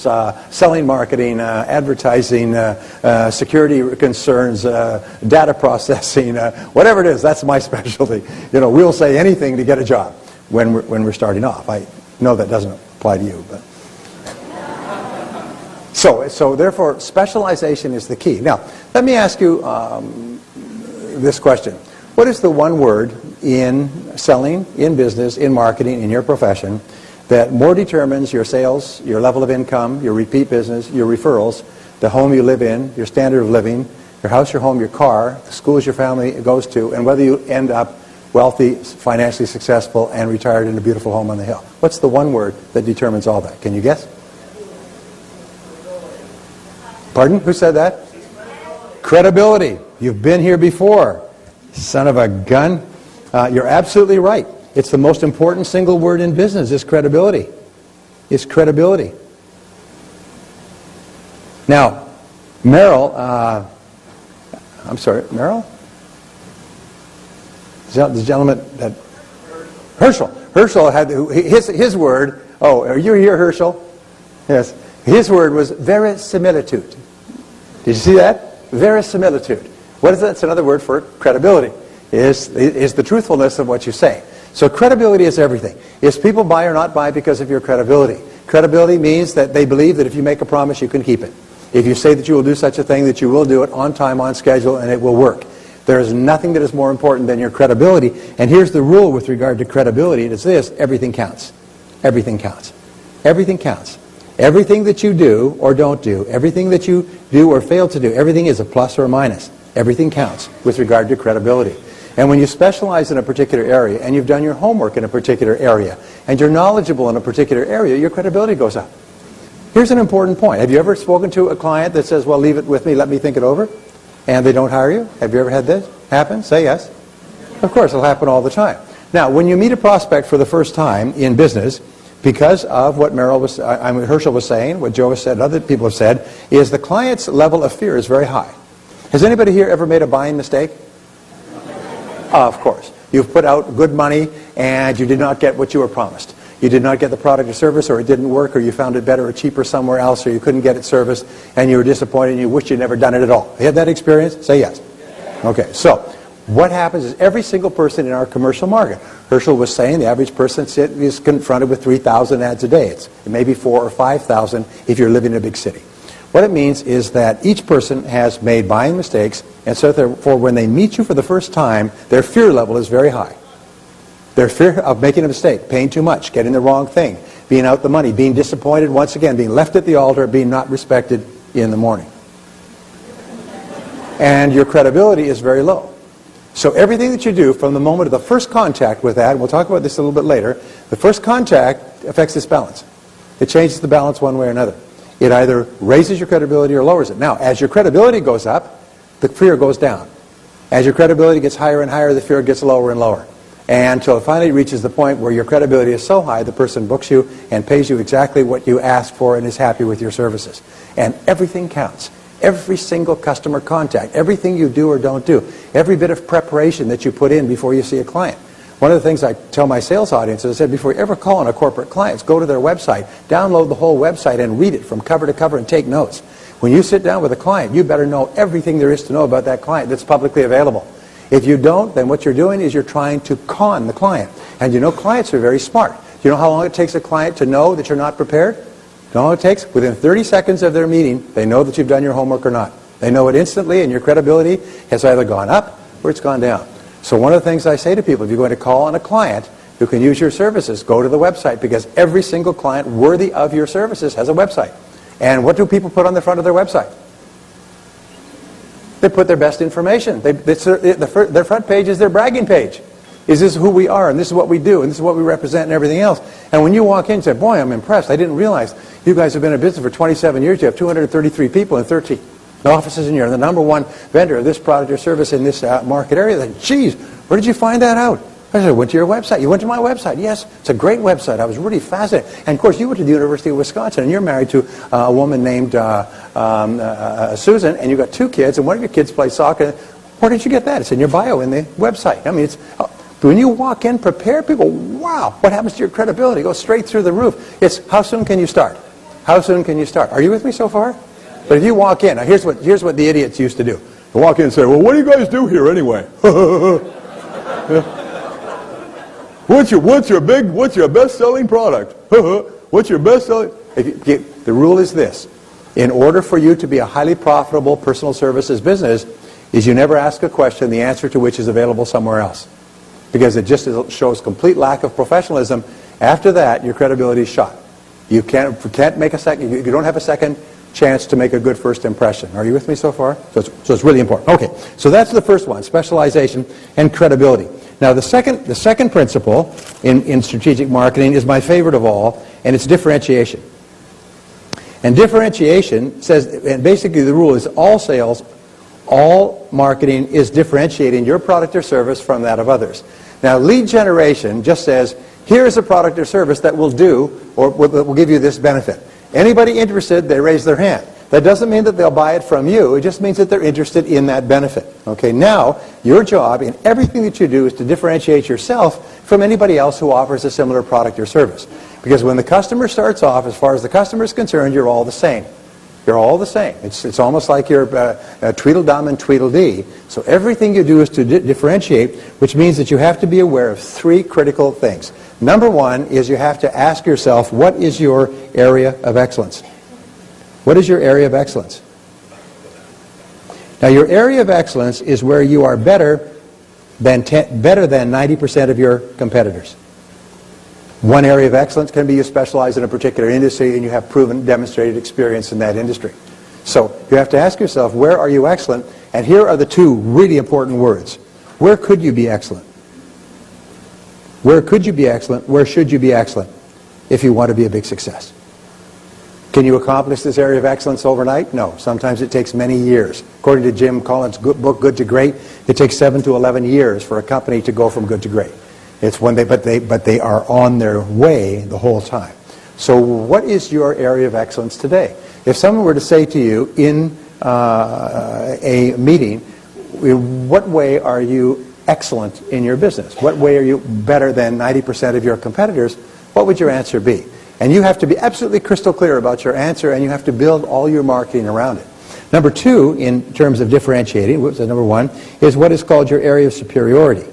selling, marketing, advertising, security concerns, data processing, whatever it is, that's my specialty. You know, we'll say anything to get a job when we're starting off. I know that doesn't apply to you, but so therefore specialization is the key. Now, let me ask you this question. What is the one word in selling, in business, in marketing, in your profession that more determines your sales, your level of income, your repeat business, your referrals, the home you live in, your standard of living, your house, your home, your car, the schools your family goes to, and whether you end up wealthy, financially successful, and retired in a beautiful home on the hill? What's the one word that determines all that? Can you guess? Pardon? Who said that? Credibility. You've been here before. Son of a gun. You're absolutely right. It's the most important single word in business is credibility. It's credibility. Now, Merrill, I'm sorry, Merrill? The gentleman that... Herschel. Herschel had his word. Oh, are you here, Herschel? Yes. His word was verisimilitude. Did you see that? Verisimilitude. What is that? It's another word for credibility. Is the truthfulness of what you say. So credibility is everything. Is people buy or not buy because of your credibility? Credibility means that they believe that if you make a promise, you can keep it. If you say that you will do such a thing, that you will do it on time, on schedule, and it will work. There is nothing that is more important than your credibility. And here's the rule with regard to credibility. It is this: everything counts. Everything counts. Everything counts. Everything that you do or don't do, everything that you do or fail to do, everything is a plus or a minus. Everything counts with regard to credibility. And when you specialize in a particular area, and you've done your homework in a particular area, and you're knowledgeable in a particular area, your credibility goes up. Here's an important point. Have you ever spoken to a client that says, well, leave it with me, let me think it over, and they don't hire you? Have you ever had this happen? Say yes. Of course, it'll happen all the time. Now, when you meet a prospect for the first time in business, because of what Herschel was saying, what Joe has said, other people have said, is the client's level of fear is very high. Has anybody here ever made a buying mistake? Of course. You've put out good money and you did not get what you were promised. You did not get the product or service, or it didn't work, or you found it better or cheaper somewhere else, or you couldn't get it serviced, and you were disappointed and you wished you'd never done it at all. You had that experience? Say yes. Okay, so what happens is every single person in our commercial market, Herschel was saying the average person is confronted with 3,000 ads a day. It may be 4,000 or 5,000 if you're living in a big city. What it means is that each person has made buying mistakes, and so therefore when they meet you for the first time, their fear level is very high. Their fear of making a mistake, paying too much, getting the wrong thing, being out the money, being disappointed once again, being left at the altar, being not respected in the morning. And your credibility is very low. So everything that you do from the moment of the first contact with that, and we'll talk about this a little bit later, the first contact affects this balance. It changes the balance one way or another. It either raises your credibility or lowers it. Now, as your credibility goes up, the fear goes down. As your credibility gets higher and higher, the fear gets lower and lower. And until it finally reaches the point where your credibility is so high, the person books you and pays you exactly what you asked for and is happy with your services. And everything counts. Every single customer contact, everything you do or don't do, every bit of preparation that you put in before you see a client. One of the things I tell my sales audience is I said, before you ever call on a corporate client, go to their website, download the whole website and read it from cover to cover and take notes. When you sit down with a client, you better know everything there is to know about that client that's publicly available. If you don't, then what you're doing is you're trying to con the client. And you know clients are very smart. Do you know how long it takes a client to know that you're not prepared? Do you know how long it takes? Within 30 seconds of their meeting, they know that you've done your homework or not. They know it instantly, and your credibility has either gone up or it's gone down. So one of the things I say to people, if you're going to call on a client who can use your services, go to the website, because every single client worthy of your services has a website. And what do people put on the front of their website? They put their best information. Their front page is their bragging page. Is this who we are, and this is what we do, and this is what we represent, and everything else. And when you walk in and say, boy, I'm impressed. I didn't realize you guys have been in business for 27 years. You have 233 people in 13 offices, and you're the number one vendor of this product or service in this market area. Then, geez, where did you find that out? I said, I went to your website. You went to my website. Yes, it's a great website. I was really fascinated. And, of course, you went to the University of Wisconsin, and you're married to a woman named Susan, and you've got 2 kids, and one of your kids plays soccer. Where did you get that? It's in your bio in the website. I mean, when you walk in, prepare people. Wow, what happens to your credibility? It goes straight through the roof. It's how soon can you start? How soon can you start? Are you with me so far? But if you walk in, now here's what the idiots used to do. They walk in and say, well, what do you guys do here anyway? Yeah. What's your best-selling product? What's your best-selling? The rule is this. In order for you to be a highly profitable personal services business, is you never ask a question, the answer to which is available somewhere else. Because it just shows complete lack of professionalism. After that, your credibility is shot. You can't make a second, you don't have a second chance to make a good first impression. Are you with me so far? So it's really important. Okay, so that's the first one, specialization and credibility. Now the second principle in strategic marketing is my favorite of all, and it's differentiation. And differentiation says, and basically the rule is all sales, all marketing is differentiating your product or service from that of others. Now lead generation just says, here's a product or service that will do, or will give you this benefit. Anybody interested, they raise their hand. That doesn't mean that they'll buy it from you. It just means that they're interested in that benefit. Okay, now, your job in everything that you do is to differentiate yourself from anybody else who offers a similar product or service. Because when the customer starts off, as far as the customer is concerned, you're all the same. You're all the same. It's almost like you're Tweedledum and Tweedledee. So everything you do is to differentiate, which means that you have to be aware of three critical things. Number one is you have to ask yourself, what is your area of excellence? What is your area of excellence? Now, your area of excellence is where you are better than 90% of your competitors. One area of excellence can be you specialize in a particular industry and you have proven, demonstrated experience in that industry. So you have to ask yourself, where are you excellent? And here are the two really important words. Where could you be excellent? Where could you be excellent? Where should you be excellent if you want to be a big success? Can you accomplish this area of excellence overnight? No. Sometimes it takes many years. According to Jim Collins' book, Good to Great, it takes 7 to 11 years for a company to go from good to great. It's when but they are on their way the whole time. So what is your area of excellence today? If someone were to say to you in a meeting, in what way are you excellent in your business? What way are you better than 90% of your competitors? What would your answer be? And you have to be absolutely crystal clear about your answer, and you have to build all your marketing around it. Number two, in terms of differentiating, number one, is what is called your area of superiority.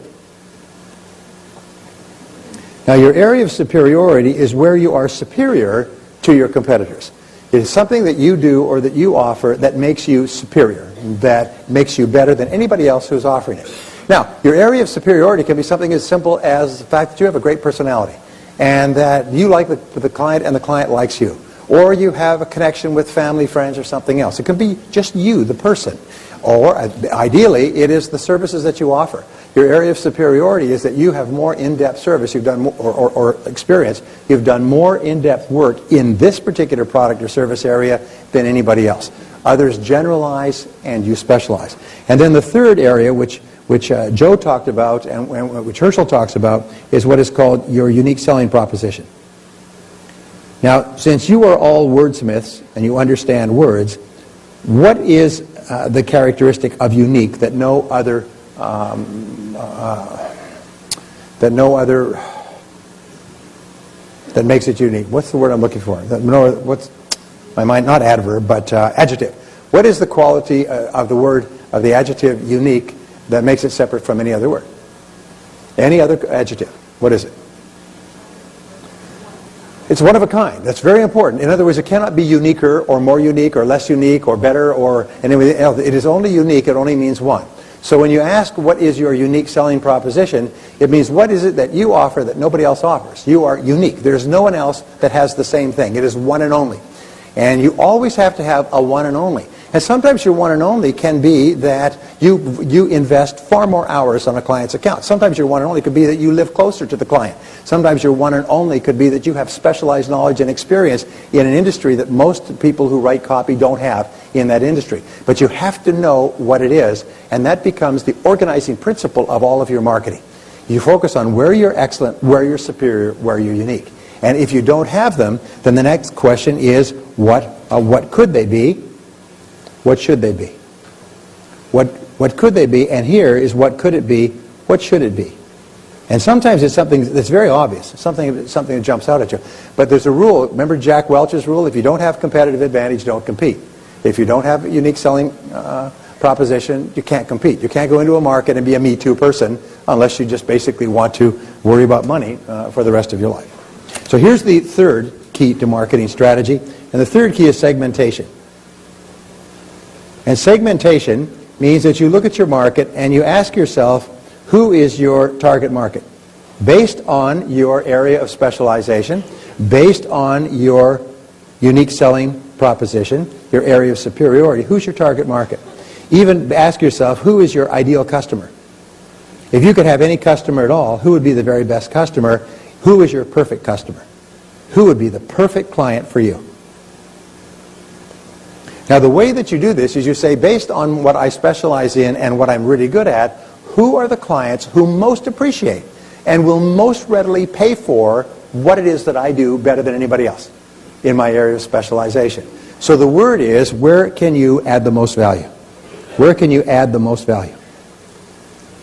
Now, your area of superiority is where you are superior to your competitors. It is something that you do or that you offer that makes you superior, that makes you better than anybody else who's offering it. Now, your area of superiority can be something as simple as the fact that you have a great personality and that you like the client and the client likes you. Or you have a connection with family, friends, or something else. It can be just you, the person. Or, ideally, it is the services that you offer. Your area of superiority is that you have more in-depth service, you've done more, or experience, you've done more in-depth work in this particular product or service area than anybody else. Others generalize and you specialize. And then the third area, which Joe talked about and which Herschel talks about, is what is called your unique selling proposition. Now, since you are all wordsmiths and you understand words, what is the characteristic of unique that no other that makes it unique? What's the word I'm looking for? Not adverb, but adjective. What is the quality of the adjective unique that makes it separate from any other word? Any other adjective? What is it? It's one of a kind. That's very important. In other words, it cannot be uniquer or more unique or less unique or better or anything else. It is only unique. It only means one. So when you ask what is your unique selling proposition, it means what is it that you offer that nobody else offers. You are unique. There's no one else that has the same thing. It is one and only. And you always have to have a one and only. And sometimes your one and only can be that you invest far more hours on a client's account. Sometimes your one and only could be that you live closer to the client. Sometimes your one and only could be that you have specialized knowledge and experience in an industry that most people who write copy don't have in that industry. But you have to know what it is, and that becomes the organizing principle of all of your marketing. You focus on where you're excellent, where you're superior, where you're unique. And if you don't have them, then the next question is, what could they be? What should they be? What could they be? And here is what could it be? What should it be? And sometimes it's something that's very obvious, something that jumps out at you. But there's a rule. Remember Jack Welch's rule? If you don't have competitive advantage, don't compete. If you don't have a unique selling proposition, you can't compete. You can't go into a market and be a Me Too person unless you just basically want to worry about money for the rest of your life. So here's the third key to marketing strategy. And the third key is segmentation. And segmentation means that you look at your market and you ask yourself, who is your target market? Based on your area of specialization, based on your unique selling proposition, your area of superiority, who's your target market? Even ask yourself, who is your ideal customer? If you could have any customer at all, who would be the very best customer? Who is your perfect customer? Who would be the perfect client for you? Now, the way that you do this is you say, based on what I specialize in and what I'm really good at, who are the clients who most appreciate and will most readily pay for what it is that I do better than anybody else in my area of specialization? So the word is, where can you add the most value? Where can you add the most value?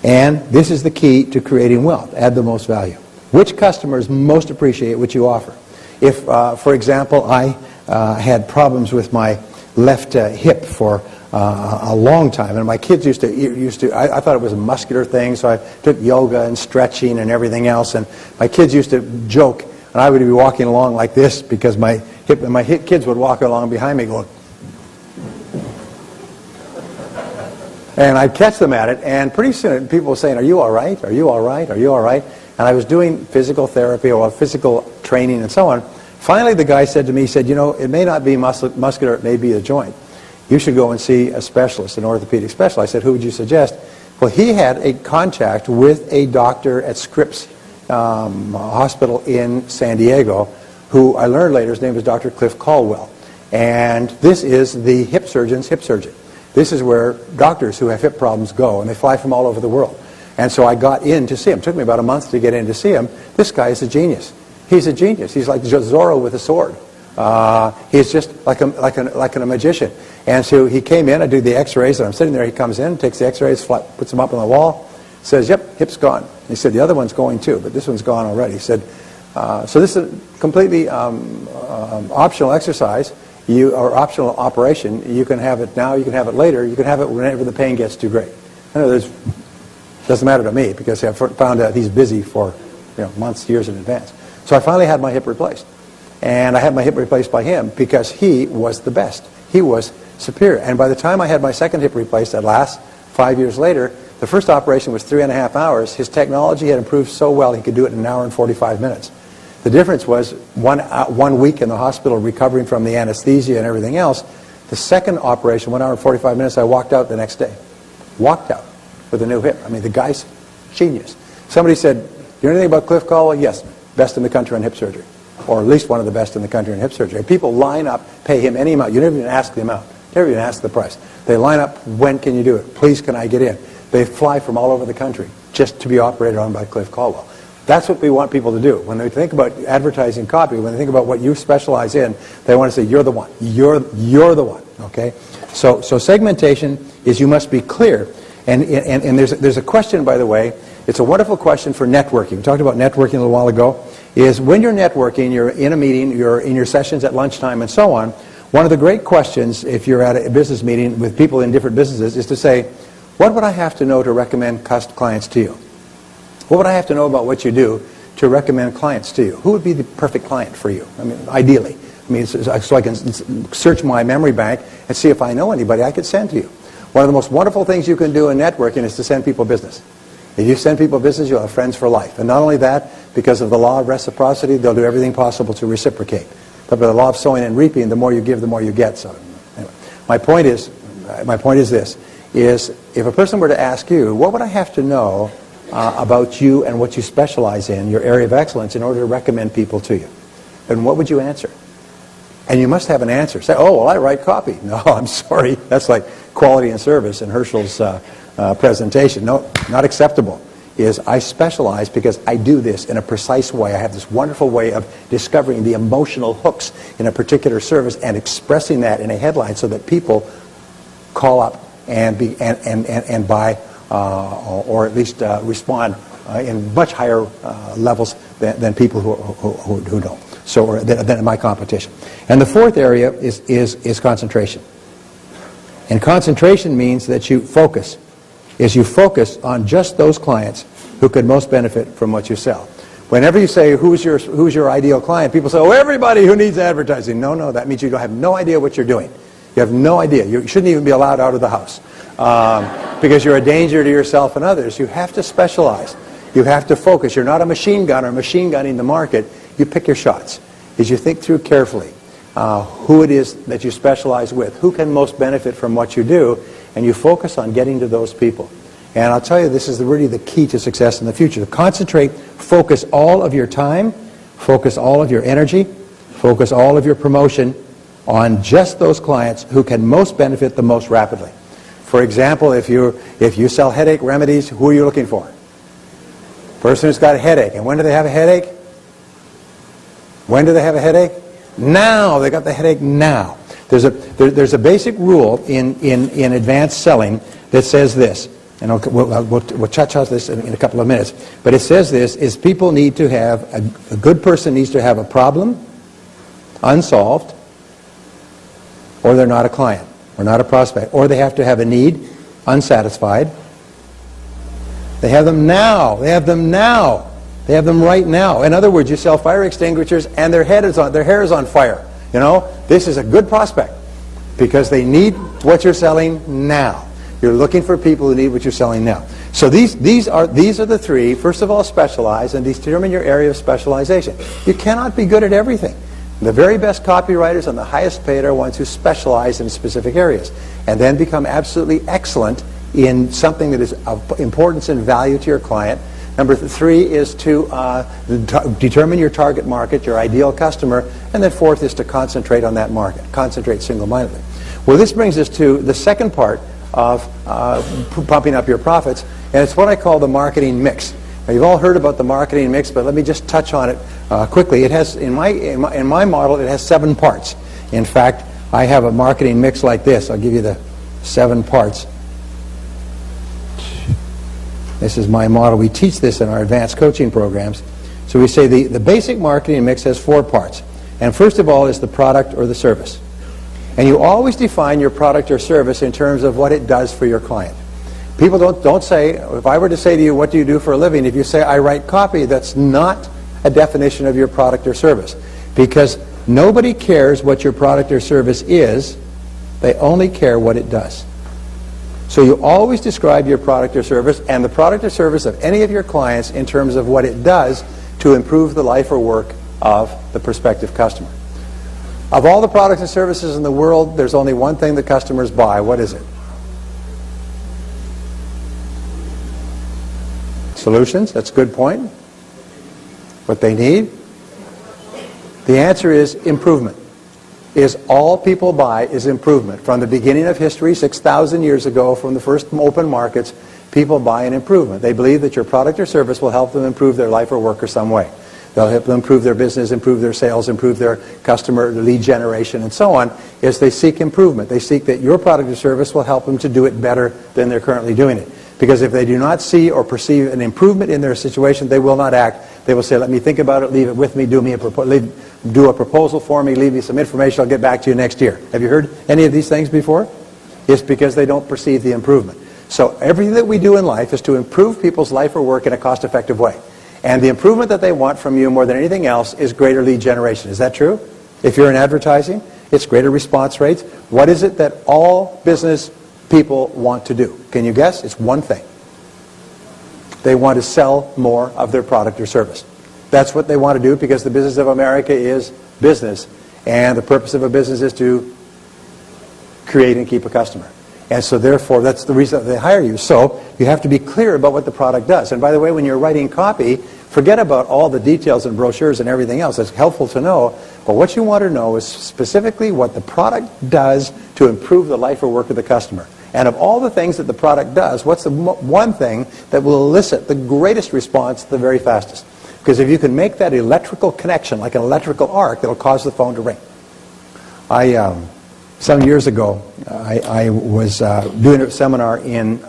And this is the key to creating wealth, add the most value. Which customers most appreciate what you offer? If, for example, I had problems with my left hip for a long time, and my kids used to. I thought it was a muscular thing, so I took yoga and stretching and everything else. And my kids used to joke, and I would be walking along like this because my kids would walk along behind me going. And I'd catch them at it, and pretty soon people were saying, "Are you all right? Are you all right? Are you all right?" And I was doing physical therapy or physical training and so on. Finally, the guy said to me, he said, "You know, it may not be muscular, it may be a joint. You should go and see a specialist, an orthopedic specialist." I said, "Who would you suggest?" Well, he had a contact with a doctor at Scripps Hospital in San Diego, who I learned later, his name was Dr. Cliff Caldwell. And this is the hip surgeon's hip surgeon. This is where doctors who have hip problems go, and they fly from all over the world. And so I got in to see him. It took me about a month to get in to see him. This guy is a genius. He's a genius. He's like Zorro with a sword. He's just like a magician. And so he came in, I do the x-rays, and I'm sitting there, he comes in, takes the x-rays, puts them up on the wall, says, "Yep, hip's gone." He said, "The other one's going too, but this one's gone already." He said, "So this is a completely optional exercise, or optional operation. You can have it now, you can have it later, you can have it whenever the pain gets too great." I know it doesn't matter to me because I found out he's busy for months, years in advance. So I finally had my hip replaced. And I had my hip replaced by him because he was the best. He was superior. And by the time I had my second hip replaced at last, 5 years later, the first operation was 3.5 hours. His technology had improved so well he could do it in 1 hour and 45 minutes. The difference was 1 week in the hospital recovering from the anesthesia and everything else. The second operation, 1 hour and 45 minutes, I walked out the next day. Walked out with a new hip. I mean, the guy's genius. Somebody said, "You know anything about Cliff Caldwell?" "Yes, best in the country on hip surgery." Or at least one of the best in the country in hip surgery. And people line up, pay him any amount. You never even ask the amount. Never even ask the price. They line up, "When can you do it? Please, can I get in?" They fly from all over the country just to be operated on by Cliff Caldwell. That's what we want people to do. When they think about advertising copy, when they think about what you specialize in, they want to say, "You're the one. You're the one." Okay? So segmentation is you must be clear. And there's a question, by the way. It's a wonderful question for networking. We talked about networking a little while ago. Is when you're networking, you're in a meeting, you're in your sessions at lunchtime and so on, one of the great questions if you're at a business meeting with people in different businesses is to say, what would I have to know to recommend clients to you? What would I have to know about what you do to recommend clients to you? Who would be the perfect client for you? I mean, ideally. I mean, so I can search my memory bank and see if I know anybody I could send to you. One of the most wonderful things you can do in networking is to send people business. If you send people business, you'll have friends for life. And not only that, because of the law of reciprocity, they'll do everything possible to reciprocate. But by the law of sowing and reaping, the more you give, the more you get. So anyway, my point is this, is if a person were to ask you, what would I have to know about you and what you specialize in, your area of excellence, in order to recommend people to you? Then what would you answer? And you must have an answer. Say, "Oh, well, I write copy." No, I'm sorry. That's like quality and service in Herschel's presentation. No, not acceptable. Is I specialize because I do this in a precise way. I have this wonderful way of discovering the emotional hooks in a particular service and expressing that in a headline so that people call up and buy or at least respond in much higher levels than people who don't. So than in my competition. And the fourth area is concentration. And concentration means that you focus. You focus on just those clients who could most benefit from what you sell. Whenever you say, who's your ideal client, people say, "Oh, everybody who needs advertising." No, that means you don't have no idea what you're doing. You have no idea. You shouldn't even be allowed out of the house because you're a danger to yourself and others. You have to specialize. You have to focus. You're not a machine gunner machine gunning the market. You pick your shots. You think through carefully who it is that you specialize with, who can most benefit from what you do, and you focus on getting to those people. And I'll tell you, this is really the key to success in the future. To concentrate, focus all of your time, focus all of your energy, focus all of your promotion on just those clients who can most benefit the most rapidly. For example, if you sell headache remedies, who are you looking for? Person who's got a headache. And when do they have a headache? When do they have a headache? Now. They got the headache now. There's a basic rule in advanced selling that says this, and we'll touch on this in a couple of minutes, but it says this, is people need to have, a good person needs to have a problem unsolved, or they're not a client, or not a prospect, or they have to have a need, unsatisfied. They have them now. They have them now. They have them right now. In other words, you sell fire extinguishers and their hair is on fire. You know, this is a good prospect because they need what you're selling now. You're looking for people who need what you're selling now. So these are the three. First of all, specialize and determine your area of specialization. You cannot be good at everything. The very best copywriters and the highest paid are ones who specialize in specific areas and then become absolutely excellent in something that is of importance and value to your client. Number three is to determine your target market, your ideal customer, and then fourth is to concentrate on that market, concentrate single-mindedly. Well, this brings us to the second part of pumping up your profits, and it's what I call the marketing mix. Now, you've all heard about the marketing mix, but let me just touch on it quickly. It has, in my model, it has 7 parts. In fact, I have a marketing mix like this. I'll give you the 7 parts. This is my model. We teach this in our advanced coaching programs. So we say the basic marketing mix has 4 parts. And first of all is the product or the service. And you always define your product or service in terms of what it does for your client. People don't say, if I were to say to you, what do you do for a living? If you say, I write copy, that's not a definition of your product or service. Because nobody cares what your product or service is. They only care what it does. So you always describe your product or service and the product or service of any of your clients in terms of what it does to improve the life or work of the prospective customer. Of all the products and services in the world, there's only one thing that customers buy. What is it? Solutions. That's a good point. What they need? The answer is improvement. Is all people buy is improvement. From the beginning of history, 6,000 years ago, from the first open markets, people buy an improvement. They believe that your product or service will help them improve their life or work or some way. They'll help them improve their business, improve their sales, improve their customer lead generation, and so on, is they seek improvement. They seek that your product or service will help them to do it better than they're currently doing it. Because if they do not see or perceive an improvement in their situation, they will not act. They will say, let me think about it, leave it with me, do a proposal for me, leave me some information, I'll get back to you next year. Have you heard any of these things before? It's because they don't perceive the improvement. So everything that we do in life is to improve people's life or work in a cost-effective way. And the improvement that they want from you more than anything else is greater lead generation. Is that true? If you're in advertising, it's greater response rates. What is it that all business people want to do? Can you guess? It's one thing. They want to sell more of their product or service. That's what they want to do because the business of America is business. And the purpose of a business is to create and keep a customer. And so therefore, that's the reason that they hire you. So you have to be clear about what the product does. And by the way, when you're writing copy, forget about all the details and brochures and everything else. It's helpful to know. But what you want to know is specifically what the product does to improve the life or work of the customer. And of all the things that the product does, what's the one thing that will elicit the greatest response the very fastest? Because if you can make that electrical connection, like an electrical arc, it'll cause the phone to ring. Some years ago, I was doing a seminar in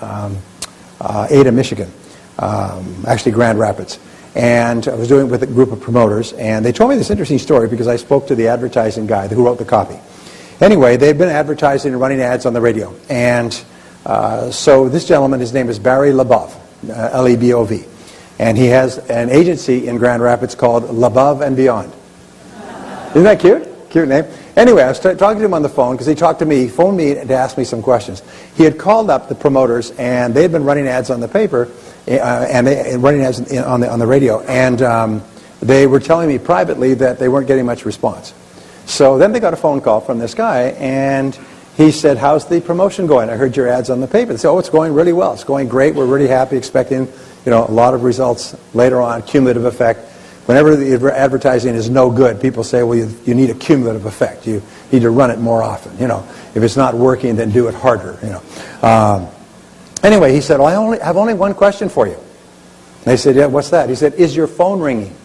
Ada, Michigan, actually Grand Rapids. And I was doing it with a group of promoters. And they told me this interesting story because I spoke to the advertising guy who wrote the copy. Anyway, they've been advertising and running ads on the radio. And so this gentleman, his name is Barry Lebov, L-E-B-O-V. And he has an agency in Grand Rapids called Lebov and Beyond. Isn't that cute? Cute name. Anyway, I was talking to him on the phone because he talked to me. He phoned me to ask me some questions. He had called up the promoters, and they had been running ads on the paper and running ads on the radio. And they were telling me privately that they weren't getting much response. So then they got a phone call from this guy, and he said, how's the promotion going? I heard your ads on the paper. They said, oh, it's going really well. It's going great. We're really happy, expecting a lot of results later on, cumulative effect. Whenever the advertising is no good, people say, well, you need a cumulative effect. You need to run it more often. If it's not working, then do it harder. Anyway, he said, well, I have only one question for you. And they said, yeah, what's that? He said, is your phone ringing?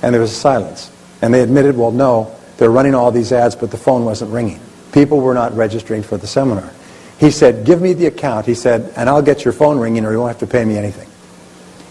And there was a silence. And they admitted, well, no, they're running all these ads, but the phone wasn't ringing. People were not registering for the seminar. He said, give me the account. He said, and I'll get your phone ringing or you won't have to pay me anything.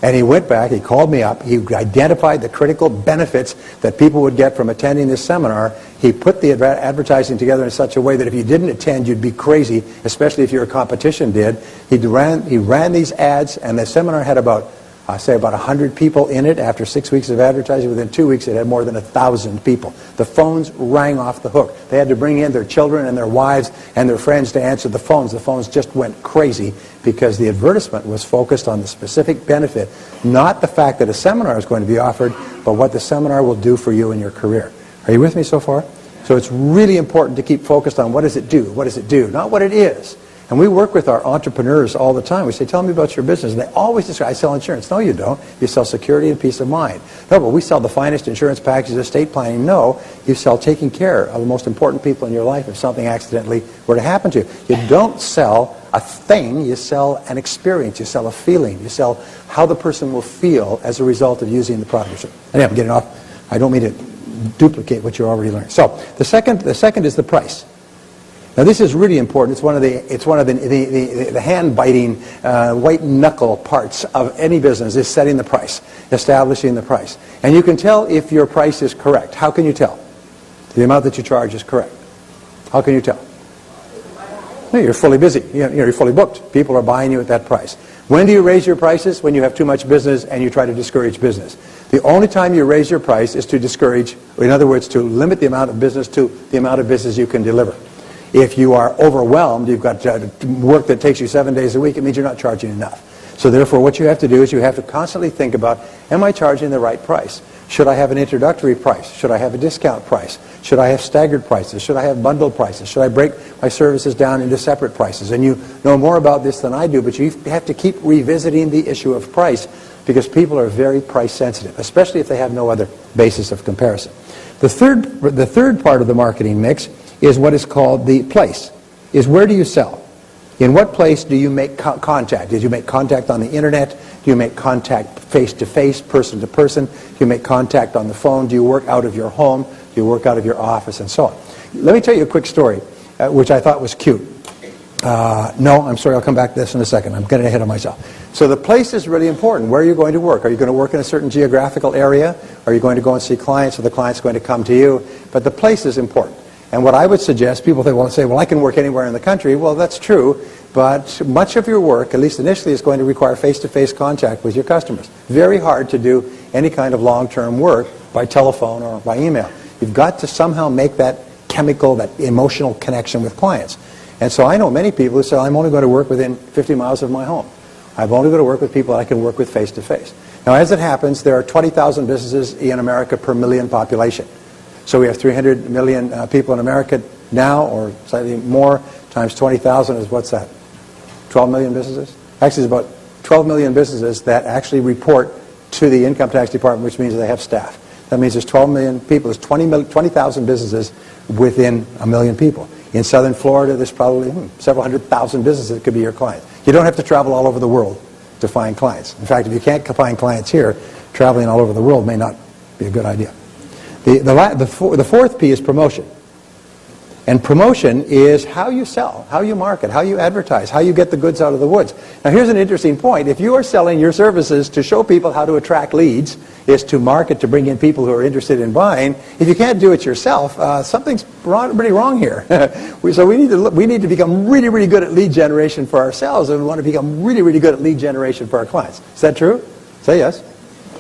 And he went back, he called me up, he identified the critical benefits that people would get from attending this seminar. He put the advertising together in such a way that if you didn't attend, you'd be crazy, especially if your competition did. He ran these ads, and the seminar had about 100 people in it. After 6 weeks of advertising, within 2 weeks it had more than 1,000 people. The phones rang off the hook. They had to bring in their children and their wives and their friends to answer the phones. The phones just went crazy because the advertisement was focused on the specific benefit, not the fact that a seminar is going to be offered, but what the seminar will do for you in your career. Are you with me so far? So it's really important to keep focused on what does it do? What does it do? Not what it is. And we work with our entrepreneurs all the time. We say, tell me about your business. And they always describe, I sell insurance. No, you don't. You sell security and peace of mind. No, but we sell the finest insurance packages, estate planning. No, you sell taking care of the most important people in your life if something accidentally were to happen to you. You don't sell a thing. You sell an experience. You sell a feeling. You sell how the person will feel as a result of using the product. Anyway, I'm getting off. I don't mean to duplicate what you already learned. So the second is the price. Now this is really important. It's one of the hand-biting, white-knuckle parts of any business is setting the price, establishing the price. And you can tell if your price is correct. How can you tell? The amount that you charge is correct. How can you tell? No, you're fully busy. You're fully booked. People are buying you at that price. When do you raise your prices? When you have too much business and you try to discourage business. The only time you raise your price is to discourage, or in other words, to limit the amount of business to the amount of business you can deliver. If you are overwhelmed, you've got work that takes you 7 days a week, it means you're not charging enough. So therefore, what you have to do is you have to constantly think about, am I charging the right price? Should I have an introductory price? Should I have a discount price? Should I have staggered prices? Should I have bundled prices? Should I break my services down into separate prices? And you know more about this than I do, but you have to keep revisiting the issue of price because people are very price sensitive, especially if they have no other basis of comparison. The third part of the marketing mix is what is called the place, is where do you sell? In what place do you make contact? Did you make contact on the internet? Do you make contact face-to-face, person-to-person? Do you make contact on the phone? Do you work out of your home? Do you work out of your office? And so on. Let me tell you a quick story, which I thought was cute. No, I'm sorry, I'll come back to this in a second. I'm getting ahead of myself. So the place is really important. Where are you going to work? Are you going to work in a certain geographical area? Are you going to go and see clients, or the client's going to come to you? But the place is important. And what I would suggest, people will say, well, I can work anywhere in the country. Well, that's true, but much of your work, at least initially, is going to require face-to-face contact with your customers. Very hard to do any kind of long-term work by telephone or by email. You've got to somehow make that chemical, that emotional connection with clients. And so I know many people who say, I'm only going to work within 50 miles of my home. I'm only going to work with people I can work with face-to-face. Now, as it happens, there are 20,000 businesses in America per million population. So we have 300 million people in America now, or slightly more, times 20,000 is what's that? 12 million businesses? Actually, it's about 12 million businesses that actually report to the income tax department, which means they have staff. That means there's 12 million people. There's 20,000 businesses within a million people. In southern Florida, there's probably several hundred thousand businesses that could be your client. You don't have to travel all over the world to find clients. In fact, if you can't find clients here, traveling all over the world may not be a good idea. The fourth P is promotion. And promotion is how you sell, how you market, how you advertise, how you get the goods out of the woods. Now here's an interesting point. If you are selling your services to show people how to attract leads, is to market to bring in people who are interested in buying, if you can't do it yourself, something's pretty wrong here. So we need to become really, really good at lead generation for ourselves, and we want to become really, really good at lead generation for our clients. Is that true? Say yes.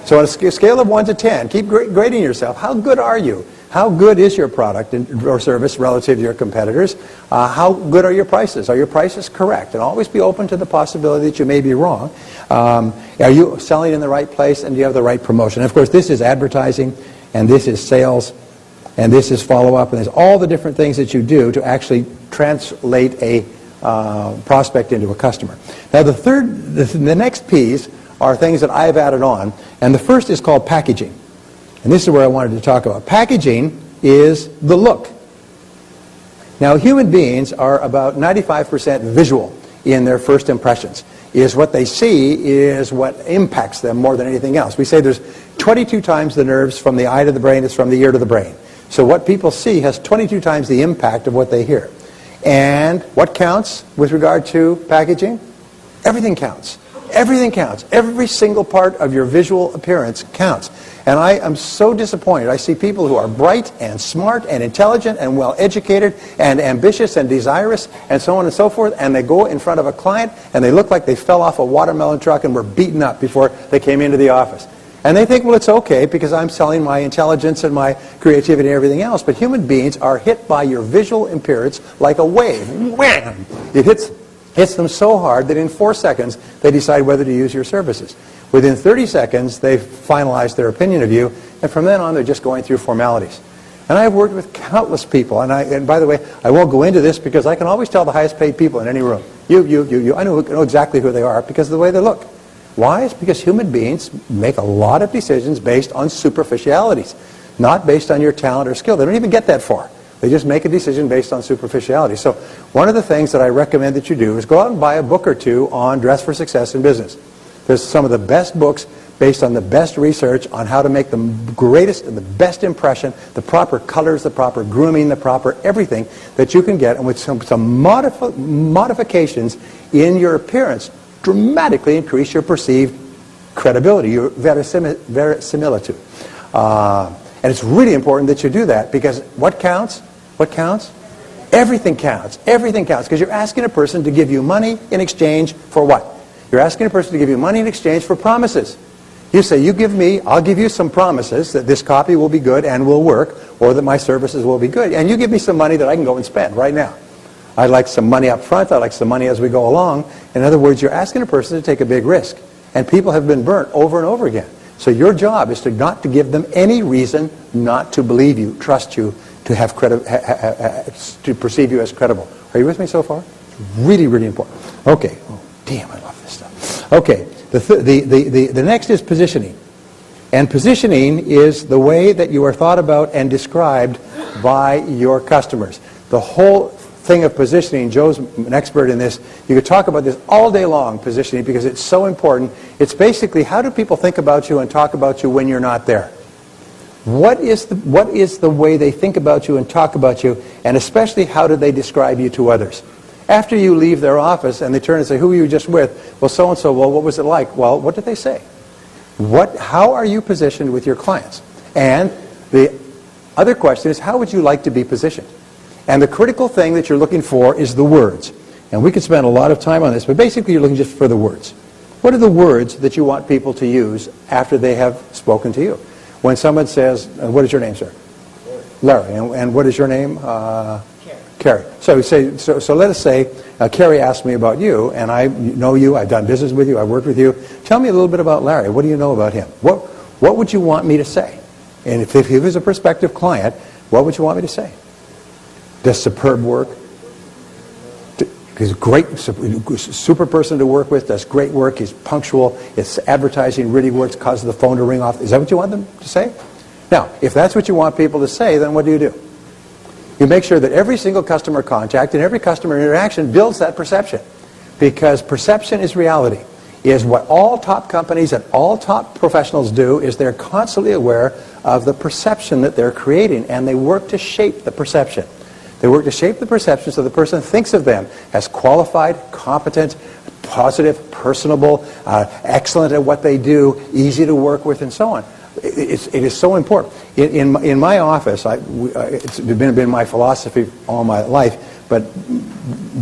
So on a scale of 1 to 10, keep grading yourself. How good are you? How good is your product or service relative to your competitors? How good are your prices? Are your prices correct? And always be open to the possibility that you may be wrong. Are you selling in the right place, and do you have the right promotion? And of course, this is advertising, and this is sales, and this is follow-up, and there's all the different things that you do to actually translate a prospect into a customer. Now the next P's are things that I've added on, and the first is called packaging. And this is where I wanted to talk about. Packaging is the look. Now, human beings are about 95% visual in their first impressions. Is what they see is what impacts them more than anything else. We say there's 22 times the nerves from the eye to the brain is from the ear to the brain. So what people see has 22 times the impact of what they hear. And what counts with regard to packaging? Everything counts. Everything counts. Every single part of your visual appearance counts. And I am so disappointed. I see people who are bright and smart and intelligent and well-educated and ambitious and desirous and so on and so forth, and they go in front of a client and they look like they fell off a watermelon truck and were beaten up before they came into the office. And they think, well, it's okay because I'm selling my intelligence and my creativity and everything else. But human beings are hit by your visual appearance like a wave. Wham! It hits them so hard that in 4 seconds they decide whether to use your services. Within 30 seconds, they've finalized their opinion of you, and from then on, they're just going through formalities. And I've worked with countless people, and by the way, I won't go into this because I can always tell the highest paid people in any room. You. I know exactly who they are because of the way they look. Why? It's because human beings make a lot of decisions based on superficialities, not based on your talent or skill. They don't even get that far. They just make a decision based on superficiality. So one of the things that I recommend that you do is go out and buy a book or two on Dress for Success in Business. There's some of the best books based on the best research on how to make the greatest and the best impression, the proper colors, the proper grooming, the proper everything that you can get, and with some modifications in your appearance, dramatically increase your perceived credibility, your verisimilitude. And it's really important that you do that because what counts? What counts? Everything counts. Everything counts because you're asking a person to give you money in exchange for what? You're asking a person to give you money in exchange for promises. You say, you give me, I'll give you some promises that this copy will be good and will work, or that my services will be good. And you give me some money that I can go and spend right now. I'd like some money up front. I'd like some money as we go along. In other words, you're asking a person to take a big risk. And people have been burnt over and over again. So your job is not to give them any reason not to believe you, trust you, to have to perceive you as credible. Are you with me so far? Really, really important. Okay. Oh, damn, I love this stuff. Okay. The next is positioning. And positioning is the way that you are thought about and described by your customers. The whole thing of positioning, Joe's an expert in this. You could talk about this all day long, positioning, because it's so important. It's basically how do people think about you and talk about you when you're not there? What is the way they think about you and talk about you, and especially how do they describe you to others? After you leave their office and they turn and say, who were you just with? Well, so-and-so. Well, what was it like? Well, what did they say? How are you positioned with your clients? And the other question is, how would you like to be positioned? And the critical thing that you're looking for is the words. And we could spend a lot of time on this, but basically you're looking just for the words. What are the words that you want people to use after they have spoken to you? When someone says, what is your name, sir? Larry. And what is your name? Carrie. So let us say Carrie asked me about you, and I know you, I've done business with you, I've worked with you. Tell me a little bit about Larry. What do you know about him? What would you want me to say? And if he was a prospective client, what would you want me to say? Does superb work? He's a great, super person to work with, does great work, he's punctual, his advertising really works, causes the phone to ring off. Is that what you want them to say? Now, if that's what you want people to say, then what do? You make sure that every single customer contact and every customer interaction builds that perception. Because perception is reality. Is what all top companies and all top professionals do is they're constantly aware of the perception that they're creating, and they work to shape the perception. They work to shape the perception so the person thinks of them as qualified, competent, positive, personable, excellent at what they do, easy to work with, and so on. It is so important. In my office, it's been my philosophy all my life, but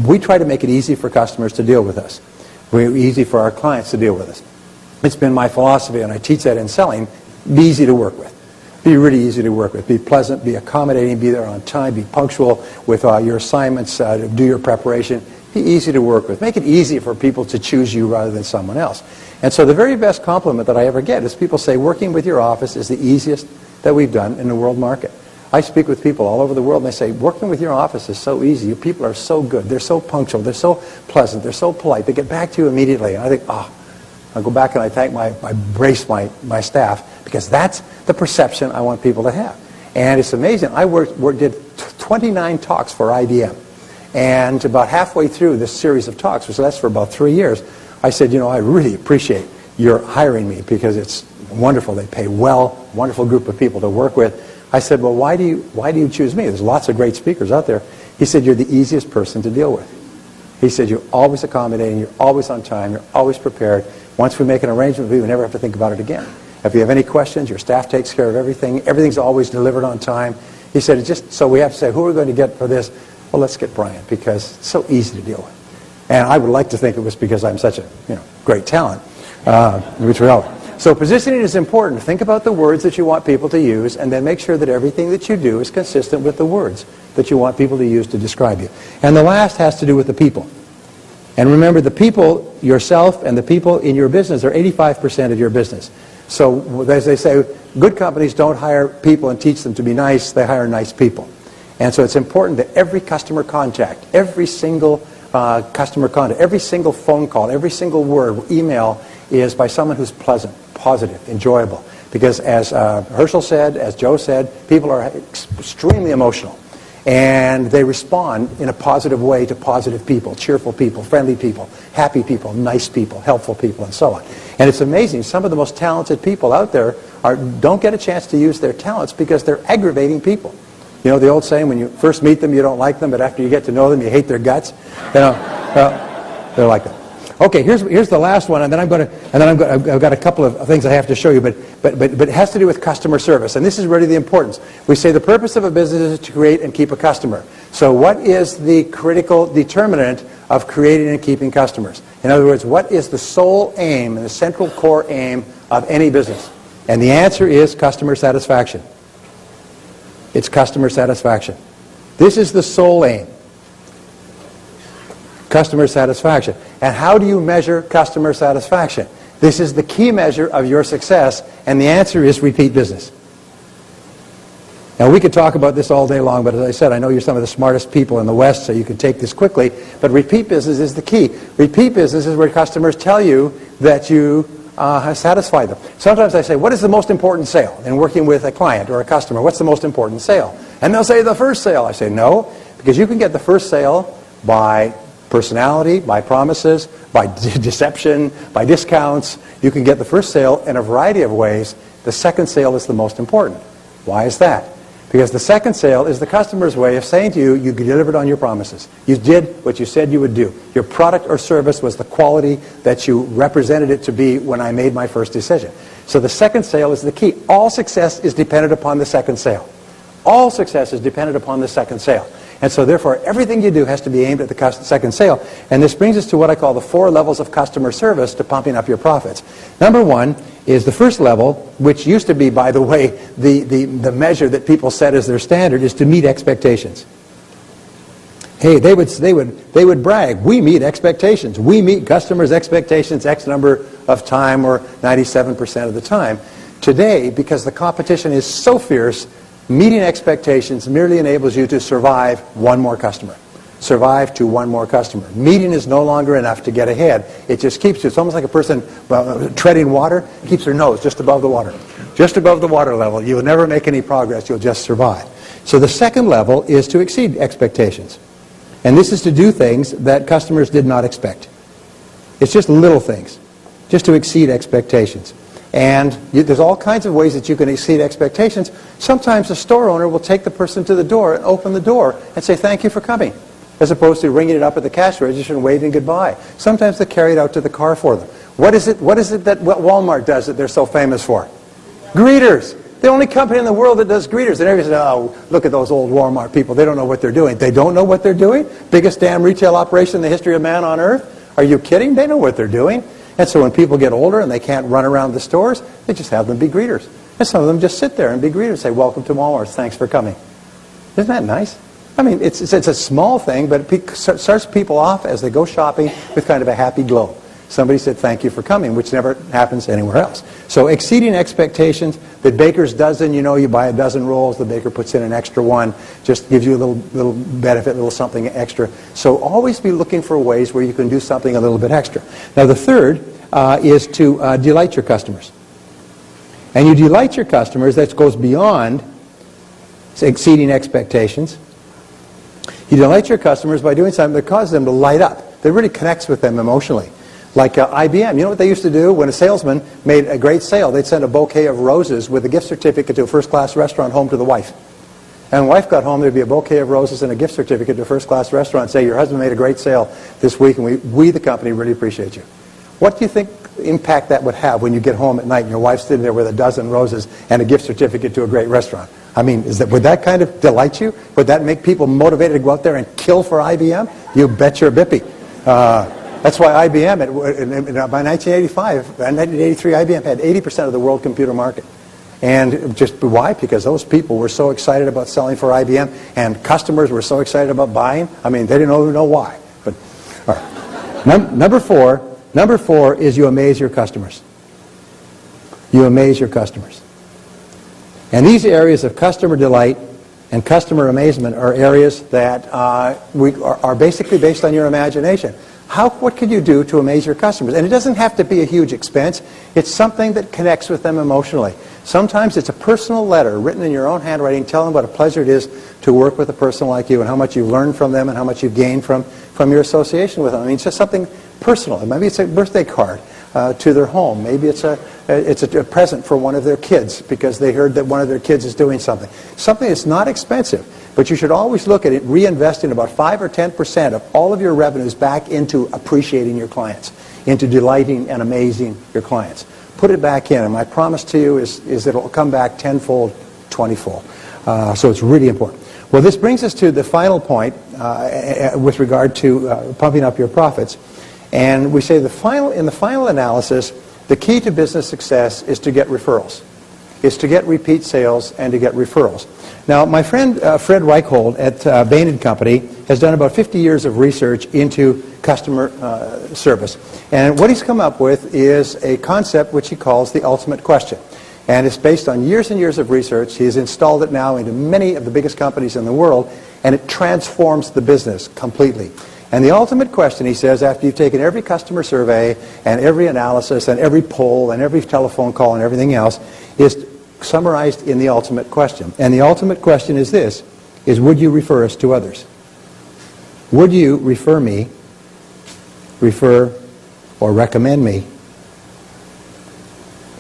we try to make it easy for customers to deal with us. Easy for our clients to deal with us. It's been my philosophy, and I teach that in selling, be easy to work with. Be really easy to work with. Be pleasant, be accommodating, be there on time, be punctual with your assignments, do your preparation. Be easy to work with. Make it easy for people to choose you rather than someone else. And so the very best compliment that I ever get is people say, working with your office is the easiest that we've done in the world market. I speak with people all over the world, and they say, working with your office is so easy. You people are so good. They're so punctual. They're so pleasant. They're so polite. They get back to you immediately. And I think, I'll go back and I thank brace my staff, because that's the perception I want people to have. And it's amazing. I did 29 talks for IBM. And about halfway through this series of talks, which lasts for about 3 years, I said, I really appreciate your hiring me, because it's wonderful. They pay well, wonderful group of people to work with. I said, well, why do you choose me? There's lots of great speakers out there. He said, you're the easiest person to deal with. He said, you're always accommodating, you're always on time, you're always prepared. Once we make an arrangement, we never have to think about it again. If you have any questions, your staff takes care of everything. Everything's always delivered on time. He said, it's just so we have to say, who are we going to get for this? Well, let's get Brian, because it's so easy to deal with. And I would like to think it was because I'm such a great talent, which we are. So positioning is important. Think about the words that you want people to use, and then make sure that everything that you do is consistent with the words that you want people to use to describe you. And the last has to do with the people. And remember, the people, yourself and the people in your business are 85% of your business. So as they say, good companies don't hire people and teach them to be nice, they hire nice people. And so it's important that every customer contact, every single customer contact, every single phone call, every single word, email is by someone who's pleasant, positive, enjoyable. Because as Herschel said, as Joe said, people are extremely emotional. And they respond in a positive way to positive people, cheerful people, friendly people, happy people, nice people, helpful people, and so on. And it's amazing. Some of the most talented people out there don't get a chance to use their talents because they're aggravating people. You know the old saying, when you first meet them, you don't like them, but after you get to know them, you hate their guts? They're like that. Okay, here's the last one, and then I've got a couple of things I have to show you, but it has to do with customer service, and this is really the importance. We say the purpose of a business is to create and keep a customer. So what is the critical determinant of creating and keeping customers? In other words, what is the sole aim and the central core aim of any business? And the answer is customer satisfaction. It's customer satisfaction. This is the sole aim. Customer satisfaction. And how do you measure customer satisfaction? This is the key measure of your success, and the answer is repeat business. Now, we could talk about this all day long, but as I said, I know you're some of the smartest people in the West, so you can take this quickly, but repeat business is the key. Repeat business is where customers tell you that you have satisfied them. Sometimes I say, what is the most important sale? In working with a client or a customer, what's the most important sale? And they'll say the first sale. I say, no, because you can get the first sale by personality, by promises, by deception, by discounts. You can get the first sale in a variety of ways. The second sale is the most important. Why is that? Because the second sale is the customer's way of saying to you, you delivered on your promises. You did what you said you would do. Your product or service was the quality that you represented it to be when I made my first decision. So the second sale is the key. All success is dependent upon the second sale. All success is dependent upon the second sale. And so therefore, everything you do has to be aimed at the second sale. And this brings us to what I call the 4 levels of customer service to pumping up your profits. Number 1 is the first level, which used to be, by the way, the measure that people set as their standard, is to meet expectations. Hey, they would brag, we meet expectations. We meet customers' expectations X number of time, or 97% of the time. Today, because the competition is so fierce, meeting expectations merely enables you to survive one more customer. Survive to one more customer. Meeting is no longer enough to get ahead. It just keeps you. It's almost like a person treading water. It keeps their nose just above the water. Just above the water level. You'll never make any progress. You'll just survive. So the second level is to exceed expectations. And this is to do things that customers did not expect. It's just little things. Just to exceed expectations. And there's all kinds of ways that you can exceed expectations. Sometimes the store owner will take the person to the door and open the door and say, thank you for coming, as opposed to ringing it up at the cash register and waving goodbye. Sometimes they carry it out to the car for them. What is it that Walmart does that they're so famous for? Greeters. The only company in the world that does greeters. And everybody says, oh, look at those old Walmart people. They don't know what they're doing. They don't know what they're doing? Biggest damn retail operation in the history of man on earth? Are you kidding? They know what they're doing. And so when people get older and they can't run around the stores, they just have them be greeters. And some of them just sit there and be greeters, say, welcome to Walmart, thanks for coming. Isn't that nice? I mean, it's a small thing, but it starts people off as they go shopping with kind of a happy glow. Somebody said, thank you for coming, which never happens anywhere else. So exceeding expectations. The baker's dozen, you buy a dozen rolls, the baker puts in an extra one, just gives you a little benefit, a little something extra. So always be looking for ways where you can do something a little bit extra. Now the third is to delight your customers. And you delight your customers, that goes beyond exceeding expectations. You delight your customers by doing something that causes them to light up, that really connects with them emotionally. Like IBM, you know what they used to do? When a salesman made a great sale, they'd send a bouquet of roses with a gift certificate to a first-class restaurant home to the wife. And wife got home, there'd be a bouquet of roses and a gift certificate to a first-class restaurant, say, your husband made a great sale this week, and we, the company, really appreciate you. What do you think impact that would have when you get home at night and your wife's sitting there with a dozen roses and a gift certificate to a great restaurant? I mean, would that kind of delight you? Would that make people motivated to go out there and kill for IBM? You bet your bippy. That's why IBM, by 1985, 1983, IBM had 80% of the world computer market. And just why? Because those people were so excited about selling for IBM, and customers were so excited about buying. I mean, they didn't even know why. But all right. Number four is you amaze your customers. You amaze your customers. And these areas of customer delight and customer amazement are areas that are basically based on your imagination. What can you do to amaze your customers? And it doesn't have to be a huge expense. It's something that connects with them emotionally. Sometimes it's a personal letter written in your own handwriting telling them what a pleasure it is to work with a person like you and how much you've learned from them and how much you've gained from your association with them. I mean, it's just something personal. Maybe it's a birthday card to their home. Maybe it's a present for one of their kids because they heard that one of their kids is doing something. Something that's not expensive. But you should always look at it reinvesting about 5 or 10% of all of your revenues back into appreciating your clients, into delighting and amazing your clients. Put it back in, and my promise to you is that it will come back tenfold, 20-fold. So it's really important. Well, this brings us to the final point with regard to pumping up your profits. And we say in the final analysis, the key to business success is to get referrals. Is to get repeat sales and to get referrals. Now, my friend Fred Reichhold at Bain & Company has done about 50 years of research into customer service. And what he's come up with is a concept which he calls the ultimate question. And it's based on years and years of research. He has installed it now into many of the biggest companies in the world, and it transforms the business completely. And the ultimate question, he says, after you've taken every customer survey and every analysis and every poll and every telephone call and everything else, is summarized in the ultimate question. And the ultimate question is this, is would you refer us to others? Would you refer me, refer or recommend me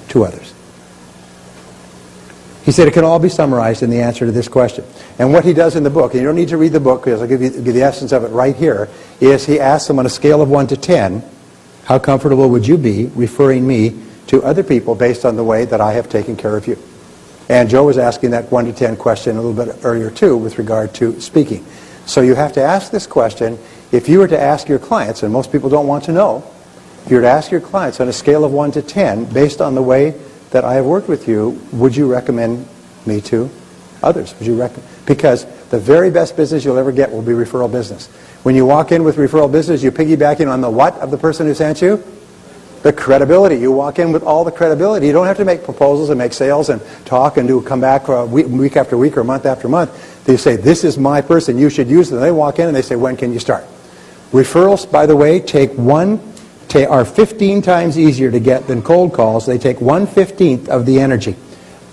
to others? He said it can all be summarized in the answer to this question. And what he does in the book, and you don't need to read the book because I'll give you the essence of it right here, is he asks them on a scale of 1 to 10, how comfortable would you be referring me to other people based on the way that I have taken care of you? And Joe was asking that 1 to 10 question a little bit earlier too with regard to speaking. So you have to ask this question. If you were to ask your clients, and most people don't want to know, if you were to ask your clients on a scale of 1 to 10, based on the way that I have worked with you, would you recommend me to others? Would you because the very best business you'll ever get will be referral business. When you walk in with referral business, you piggyback in on the what of the person who sent you? The credibility. You walk in with all the credibility. You don't have to make proposals and make sales and talk and come back week after week or month after month. They say, this is my person. You should use them. They walk in and they say, when can you start? Referrals, by the way, are 15 times easier to get than cold calls. They take 1/15 of the energy.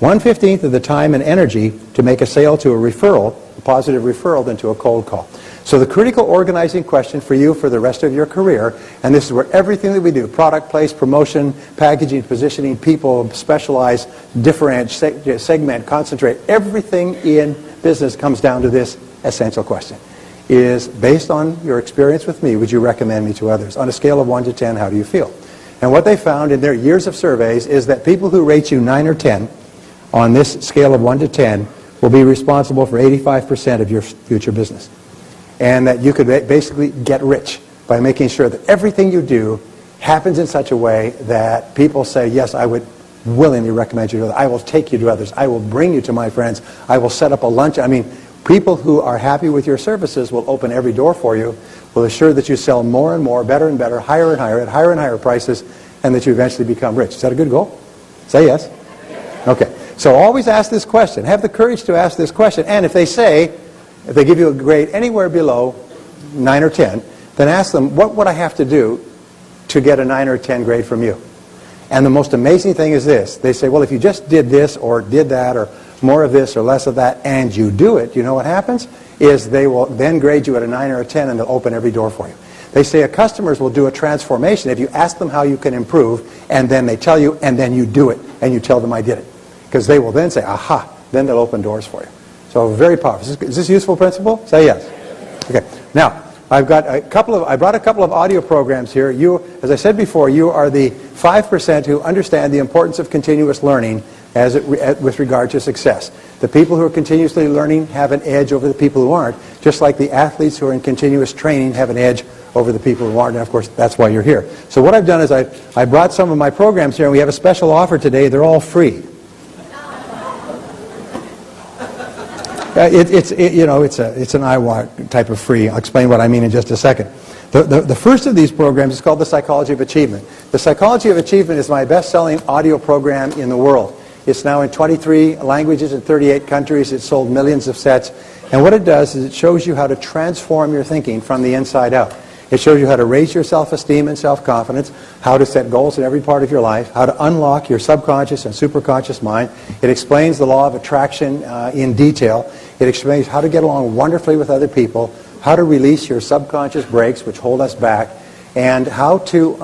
1/15 of the time and energy to make a sale to a referral, a positive referral, than to a cold call. So the critical organizing question for you for the rest of your career, and this is where everything that we do, product, place, promotion, packaging, positioning, people, specialize, differentiate, segment, concentrate, everything in business comes down to this essential question. Is based on your experience with me, would you recommend me to others? On a scale of 1 to 10, how do you feel? And what they found in their years of surveys is that people who rate you 9 or 10 on this scale of 1 to 10 will be responsible for 85% of your future business. And that you could basically get rich by making sure that everything you do happens in such a way that people say, yes, I would willingly recommend you to others. I will take you to others. I will bring you to my friends. I will set up a lunch. I mean, people who are happy with your services will open every door for you, will assure that you sell more and more, better and better, higher and higher, at higher and higher prices, and that you eventually become rich. Is that a good goal? Say yes. Okay. So always ask this question. Have the courage to ask this question. And if they give you a grade anywhere below 9 or 10, then ask them, what would I have to do to get a 9 or 10 grade from you? And the most amazing thing is this. They say, well, if you just did this or did that or more of this or less of that, and you do it, you know what happens? Is they will then grade you at a 9 or a 10, and they'll open every door for you. They say customers will do a transformation if you ask them how you can improve, and then they tell you, and then you do it, and you tell them I did it. Because they will then say, aha, then they'll open doors for you. So very powerful. Is this a useful principle? Say yes. Okay. Now, I brought a couple of audio programs here. You, as I said before, you are the 5% who understand the importance of continuous learning with regard to success. The people who are continuously learning have an edge over the people who aren't, just like the athletes who are in continuous training have an edge over the people who aren't, and of course that's why you're here. So what I've done is I brought some of my programs here, and we have a special offer today. They're all free. It's an IWA type of free. I'll explain what I mean in just a second. The first of these programs is called The Psychology of Achievement. The Psychology of Achievement is my best-selling audio program in the world. It's now in 23 languages in 38 countries. It's sold millions of sets. And what it does is it shows you how to transform your thinking from the inside out. It shows you how to raise your self-esteem and self-confidence, how to set goals in every part of your life, how to unlock your subconscious and superconscious mind. It explains the law of attraction in detail. It explains how to get along wonderfully with other people, how to release your subconscious brakes, which hold us back, and how to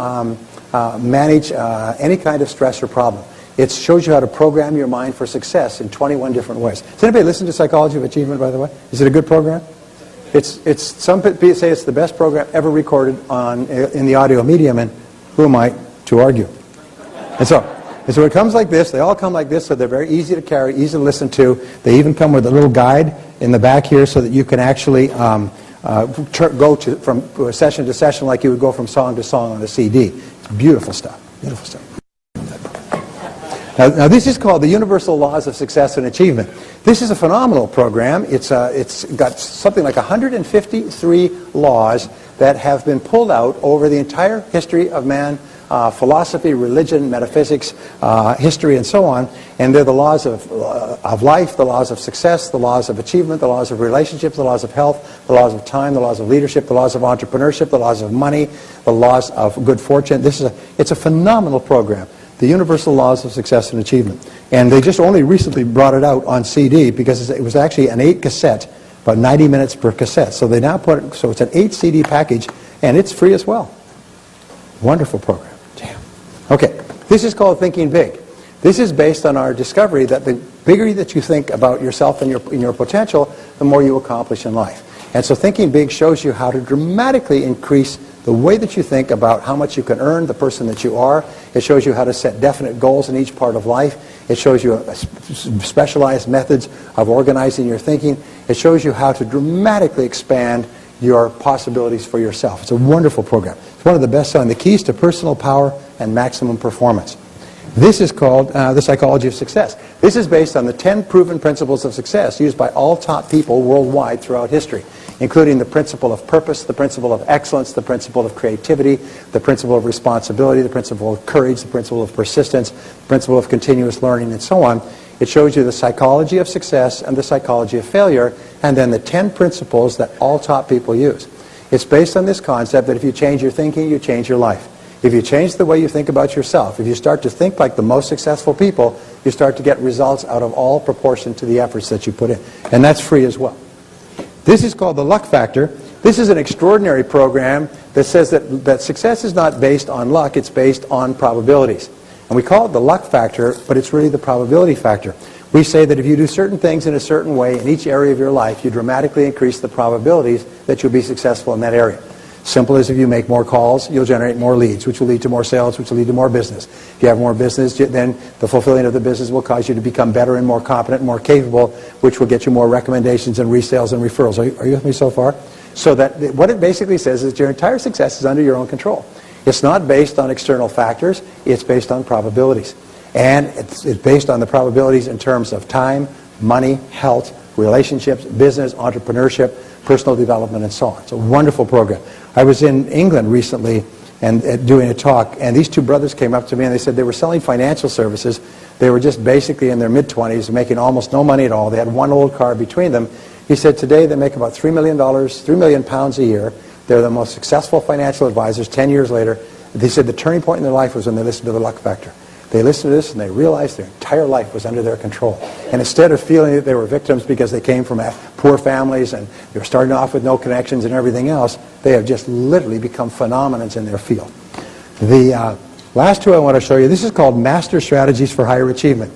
manage any kind of stress or problem. It shows you how to program your mind for success in 21 different ways. Does anybody listen to Psychology of Achievement, by the way? Is it a good program? Some people say it's the best program ever recorded in the audio medium, and who am I to argue? And so it comes like this. They all come like this, so they're very easy to carry, easy to listen to. They even come with a little guide in the back here so that you can actually go from session to session like you would go from song to song on a CD. It's beautiful stuff. Beautiful stuff. Now this is called the Universal Laws of Success and Achievement. This is a phenomenal program. It's got something like 153 laws that have been pulled out over the entire history of man, philosophy, religion, metaphysics, history, and so on. And they're the laws of life, the laws of success, the laws of achievement, the laws of relationships, the laws of health, the laws of time, the laws of leadership, the laws of entrepreneurship, the laws of money, the laws of good fortune. It's a phenomenal program. The Universal Laws of Success and Achievement. And they just only recently brought it out on CD because it was actually an 8 cassette, about 90 minutes per cassette. So they now put it, so it's an 8 CD package, and it's free as well. Wonderful program. Damn. Okay, this is called Thinking Big. This is based on our discovery that the bigger that you think about yourself and your potential, the more you accomplish in life. And so Thinking Big shows you how to dramatically increase the way that you think about how much you can earn, the person that you are. It shows you how to set definite goals in each part of life. It shows you specialized methods of organizing your thinking. It shows you how to dramatically expand your possibilities for yourself. It's a wonderful program. It's one of the best-selling, The Keys to Personal Power and Maximum Performance. This is called The Psychology of Success. This is based on the 10 proven principles of success used by all top people worldwide throughout history, including the principle of purpose, the principle of excellence, the principle of creativity, the principle of responsibility, the principle of courage, the principle of persistence, the principle of continuous learning, and so on. It shows you the psychology of success and the psychology of failure, and then the 10 principles that all top people use. It's based on this concept that if you change your thinking, you change your life. If you change the way you think about yourself, if you start to think like the most successful people, you start to get results out of all proportion to the efforts that you put in. And that's free as well. This is called the Luck Factor. This is an extraordinary program that says that success is not based on luck, it's based on probabilities. And we call it the luck factor, but it's really the probability factor. We say that if you do certain things in a certain way in each area of your life, you dramatically increase the probabilities that you'll be successful in that area. Simple as if you make more calls, you'll generate more leads, which will lead to more sales, which will lead to more business. If you have more business, then the fulfilling of the business will cause you to become better and more competent and more capable, which will get you more recommendations and resales and referrals. Are you with me so far? So that what it basically says is your entire success is under your own control. It's not based on external factors, it's based on probabilities. And it's based on the probabilities in terms of time, money, health, relationships, business, entrepreneurship, personal development, and so on. It's a wonderful program. I was in England recently and doing a talk, and these two brothers came up to me and they said they were selling financial services. They were just basically in their mid-20s, making almost no money at all. They had one old car between them. He said today they make about $3 million pounds a year. They're the most successful financial advisors 10 years later. They said the turning point in their life was when they listened to the Luck Factor. They listened to this and they realized their entire life was under their control. And instead of feeling that they were victims because they came from poor families and they were starting off with no connections and everything else, they have just literally become phenomenons in their field. The last two I want to show you, this is called Master Strategies for Higher Achievement.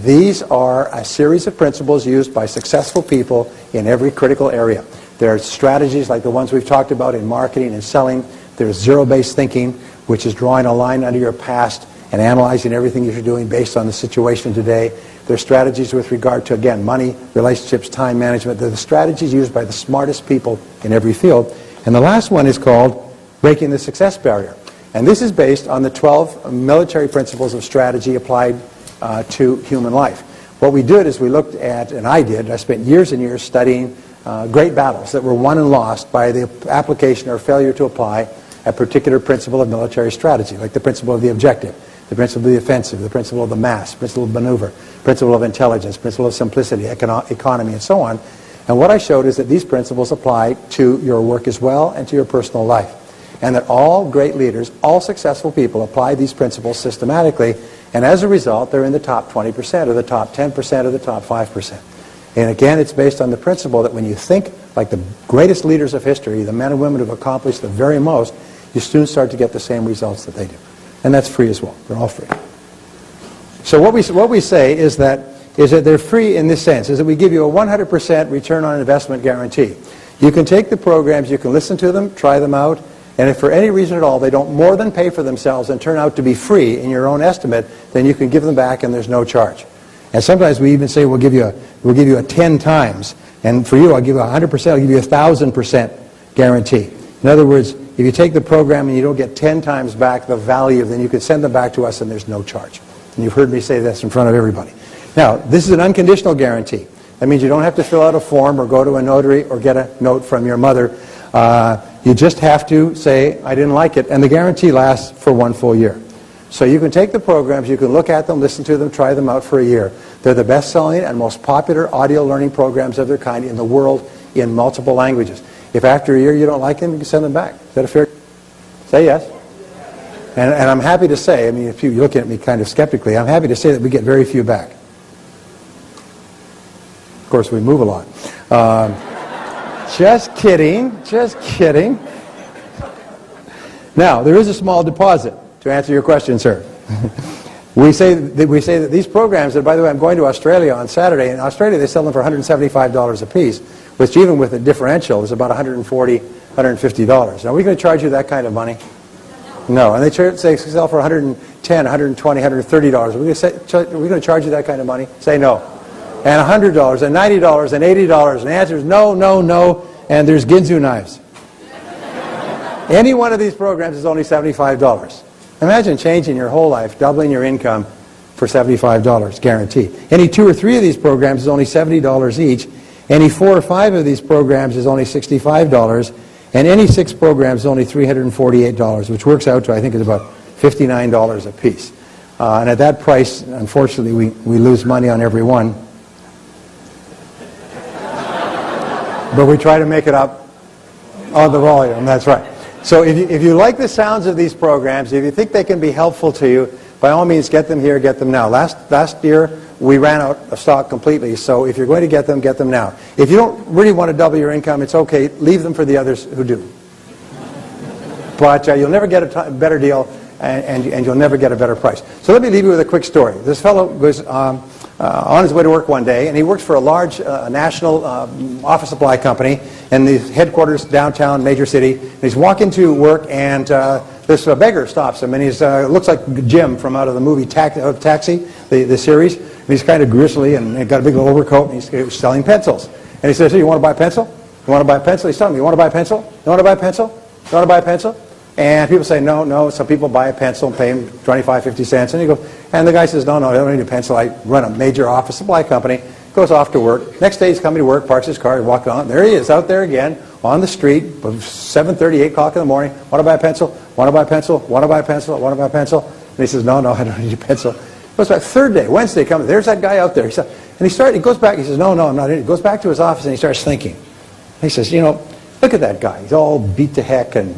These are a series of principles used by successful people in every critical area. There are strategies like the ones we've talked about in marketing and selling. There's zero-based thinking, which is drawing a line under your past and analyzing everything you're doing based on the situation today. There's strategies with regard to, again, money, relationships, time management. They're the strategies used by the smartest people in every field. And the last one is called breaking the success barrier. And this is based on the 12 military principles of strategy applied to human life. What we did is we looked at, and I spent years and years studying great battles that were won and lost by the application or failure to apply a particular principle of military strategy, like the principle of the objective, the principle of the offensive, the principle of the mass, principle of maneuver, principle of intelligence, principle of simplicity, economy, and so on. And what I showed is that these principles apply to your work as well and to your personal life. And that all great leaders, all successful people apply these principles systematically, and as a result, they're in the top 20% or the top 10% or the top 5%. And again, it's based on the principle that when you think like the greatest leaders of history, the men and women who have accomplished the very most, you soon start to get the same results that they do. And that's free as well. They're all free. So what we say is that they're free in this sense, is that we give you a 100% return on investment guarantee. You can take the programs, you can listen to them, try them out, and if for any reason at all they don't more than pay for themselves and turn out to be free in your own estimate, then you can give them back and there's no charge. And sometimes we even say we'll give you a 10 times, and for you I'll give you 100%, I'll give you 1,000% guarantee. In other words, if you take the program and you don't get 10 times back the value, then you can send them back to us and there's no charge. And you've heard me say this in front of everybody. Now, this is an unconditional guarantee. That means you don't have to fill out a form or go to a notary or get a note from your mother. You just have to say, I didn't like it, and the guarantee lasts for 1 full year. So you can take the programs, you can look at them, listen to them, try them out for a year. They're the best-selling and most popular audio learning programs of their kind in the world in multiple languages. If after a year you don't like them, you can send them back. Is that a fair? Say yes. And I'm happy to say, I mean, if you're looking at me kind of skeptically, I'm happy to say that we get very few back. Of course, we move a lot. Just kidding, just kidding. Now, there is a small deposit to answer your question, sir. We say that these programs, and by the way, I'm going to Australia on Saturday. In Australia, they sell them for $175 a piece, which even with a differential is about $140, $150. Now, are we going to charge you that kind of money? No. And they sell for $110, $120, $130. Are we going to charge you that kind of money? Say no. And $100, and $90, and $80. And the answer is no, no, no, and there's Ginsu knives. Any one of these programs is only $75. Imagine changing your whole life, doubling your income for $75, guaranteed. Any 2 or 3 of these programs is only $70 each. Any 4 or 5 of these programs is only $65. And any 6 programs is only $348, which works out to, I think, is about $59 a piece. And at that price, unfortunately, we lose money on every one. But we try to make it up on the volume, that's right. So if you like the sounds of these programs, if you think they can be helpful to you, by all means get them here, get them now. Last year we ran out of stock completely, so if you're going to get them now. If you don't really want to double your income, it's okay, leave them for the others who do. But you'll never get a better deal, and you'll never get a better price. So let me leave you with a quick story. This fellow was on his way to work one day, and he works for a large national office supply company in the headquarters downtown major city. And he's walking to work, and this beggar stops him, and he's looks like Jim from out of the movie Taxi, the series. And he's kind of grizzly and got a big little overcoat, and he's selling pencils. And he says, "Hey, you want to buy a pencil? You want to buy a pencil?" He's telling me, "You want to buy a pencil? You want to buy a pencil? You want to buy a pencil?" And people say, no. Some people buy a pencil and pay him 25, 50 cents. And the guy says, no, I don't need a pencil. I run a major office supply company. Goes off to work. Next day he's coming to work, parks his car, walks on. There he is out there again on the street, 7:30, 8 o'clock in the morning. Want to buy a pencil? Want to buy a pencil? Want to buy a pencil? Want to buy a pencil? And he says, no, I don't need a pencil. Goes back. Third day, Wednesday comes. There's that guy out there. He goes back. He says, no, I'm not in it. He goes back to his office and he starts thinking. He says, look at that guy. He's all beat to heck and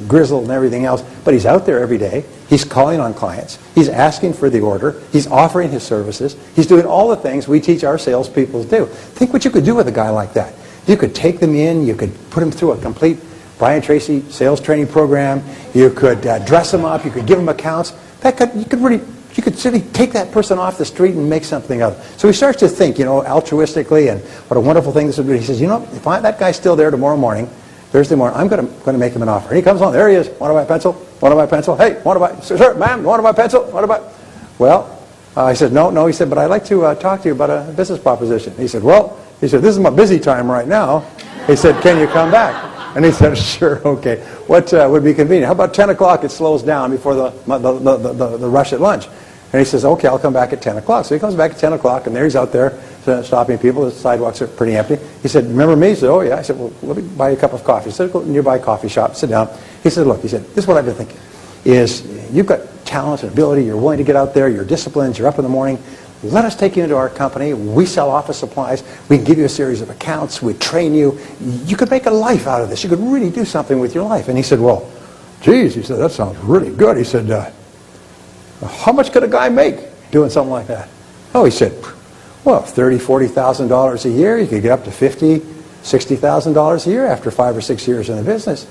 grizzled and everything else, but he's out there every day. He's calling on clients. He's asking for the order. He's offering his services. He's doing all the things we teach our salespeople to do. Think what you could do with a guy like that. You could take them in. You could put him through a complete Brian Tracy sales training program. You could dress him up. You could give him accounts. You could really you could simply take that person off the street and make something of it. So he starts to think, altruistically, and what a wonderful thing this would be. He says, if that guy's still there tomorrow morning, Thursday morning, I'm going to make him an offer. And he comes on, there he is, want to buy a pencil? Want to buy a pencil? Hey, want to buy, sir, ma'am, want to buy a pencil? Want to buy? Well, I said, no, he said, but I'd like to talk to you about a business proposition. He said, this is my busy time right now. He said, can you come back? And he said, sure, okay. What would be convenient? How about 10 o'clock? It slows down before the rush at lunch. And he says, okay, I'll come back at 10 o'clock. So he comes back at 10 o'clock, and there he's out there stopping people. The sidewalks are pretty empty. He said, remember me? He said, oh, yeah. I said, well, let me buy you a cup of coffee. He said, go to a nearby coffee shop, sit down. He said, look, this is what I've been thinking, is you've got talent and ability. You're willing to get out there. You're disciplined. You're up in the morning. Let us take you into our company. We sell office supplies. We can give you a series of accounts. We train you. You could make a life out of this. You could really do something with your life. And he said, well, geez, he said, that sounds really good. He said, how much could a guy make doing something like that? Oh, he said, well, $30,000, $40,000 a year. You could get up to $50,000, $60,000 a year after 5 or 6 years in the business.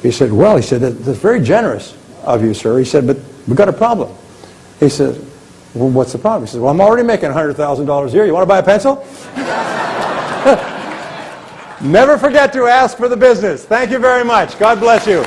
He said, well, he said, that's very generous of you, sir. He said, but we've got a problem. He said, well, what's the problem? He says, well, I'm already making $100,000 a year. You want to buy a pencil? Never forget to ask for the business. Thank you very much. God bless you.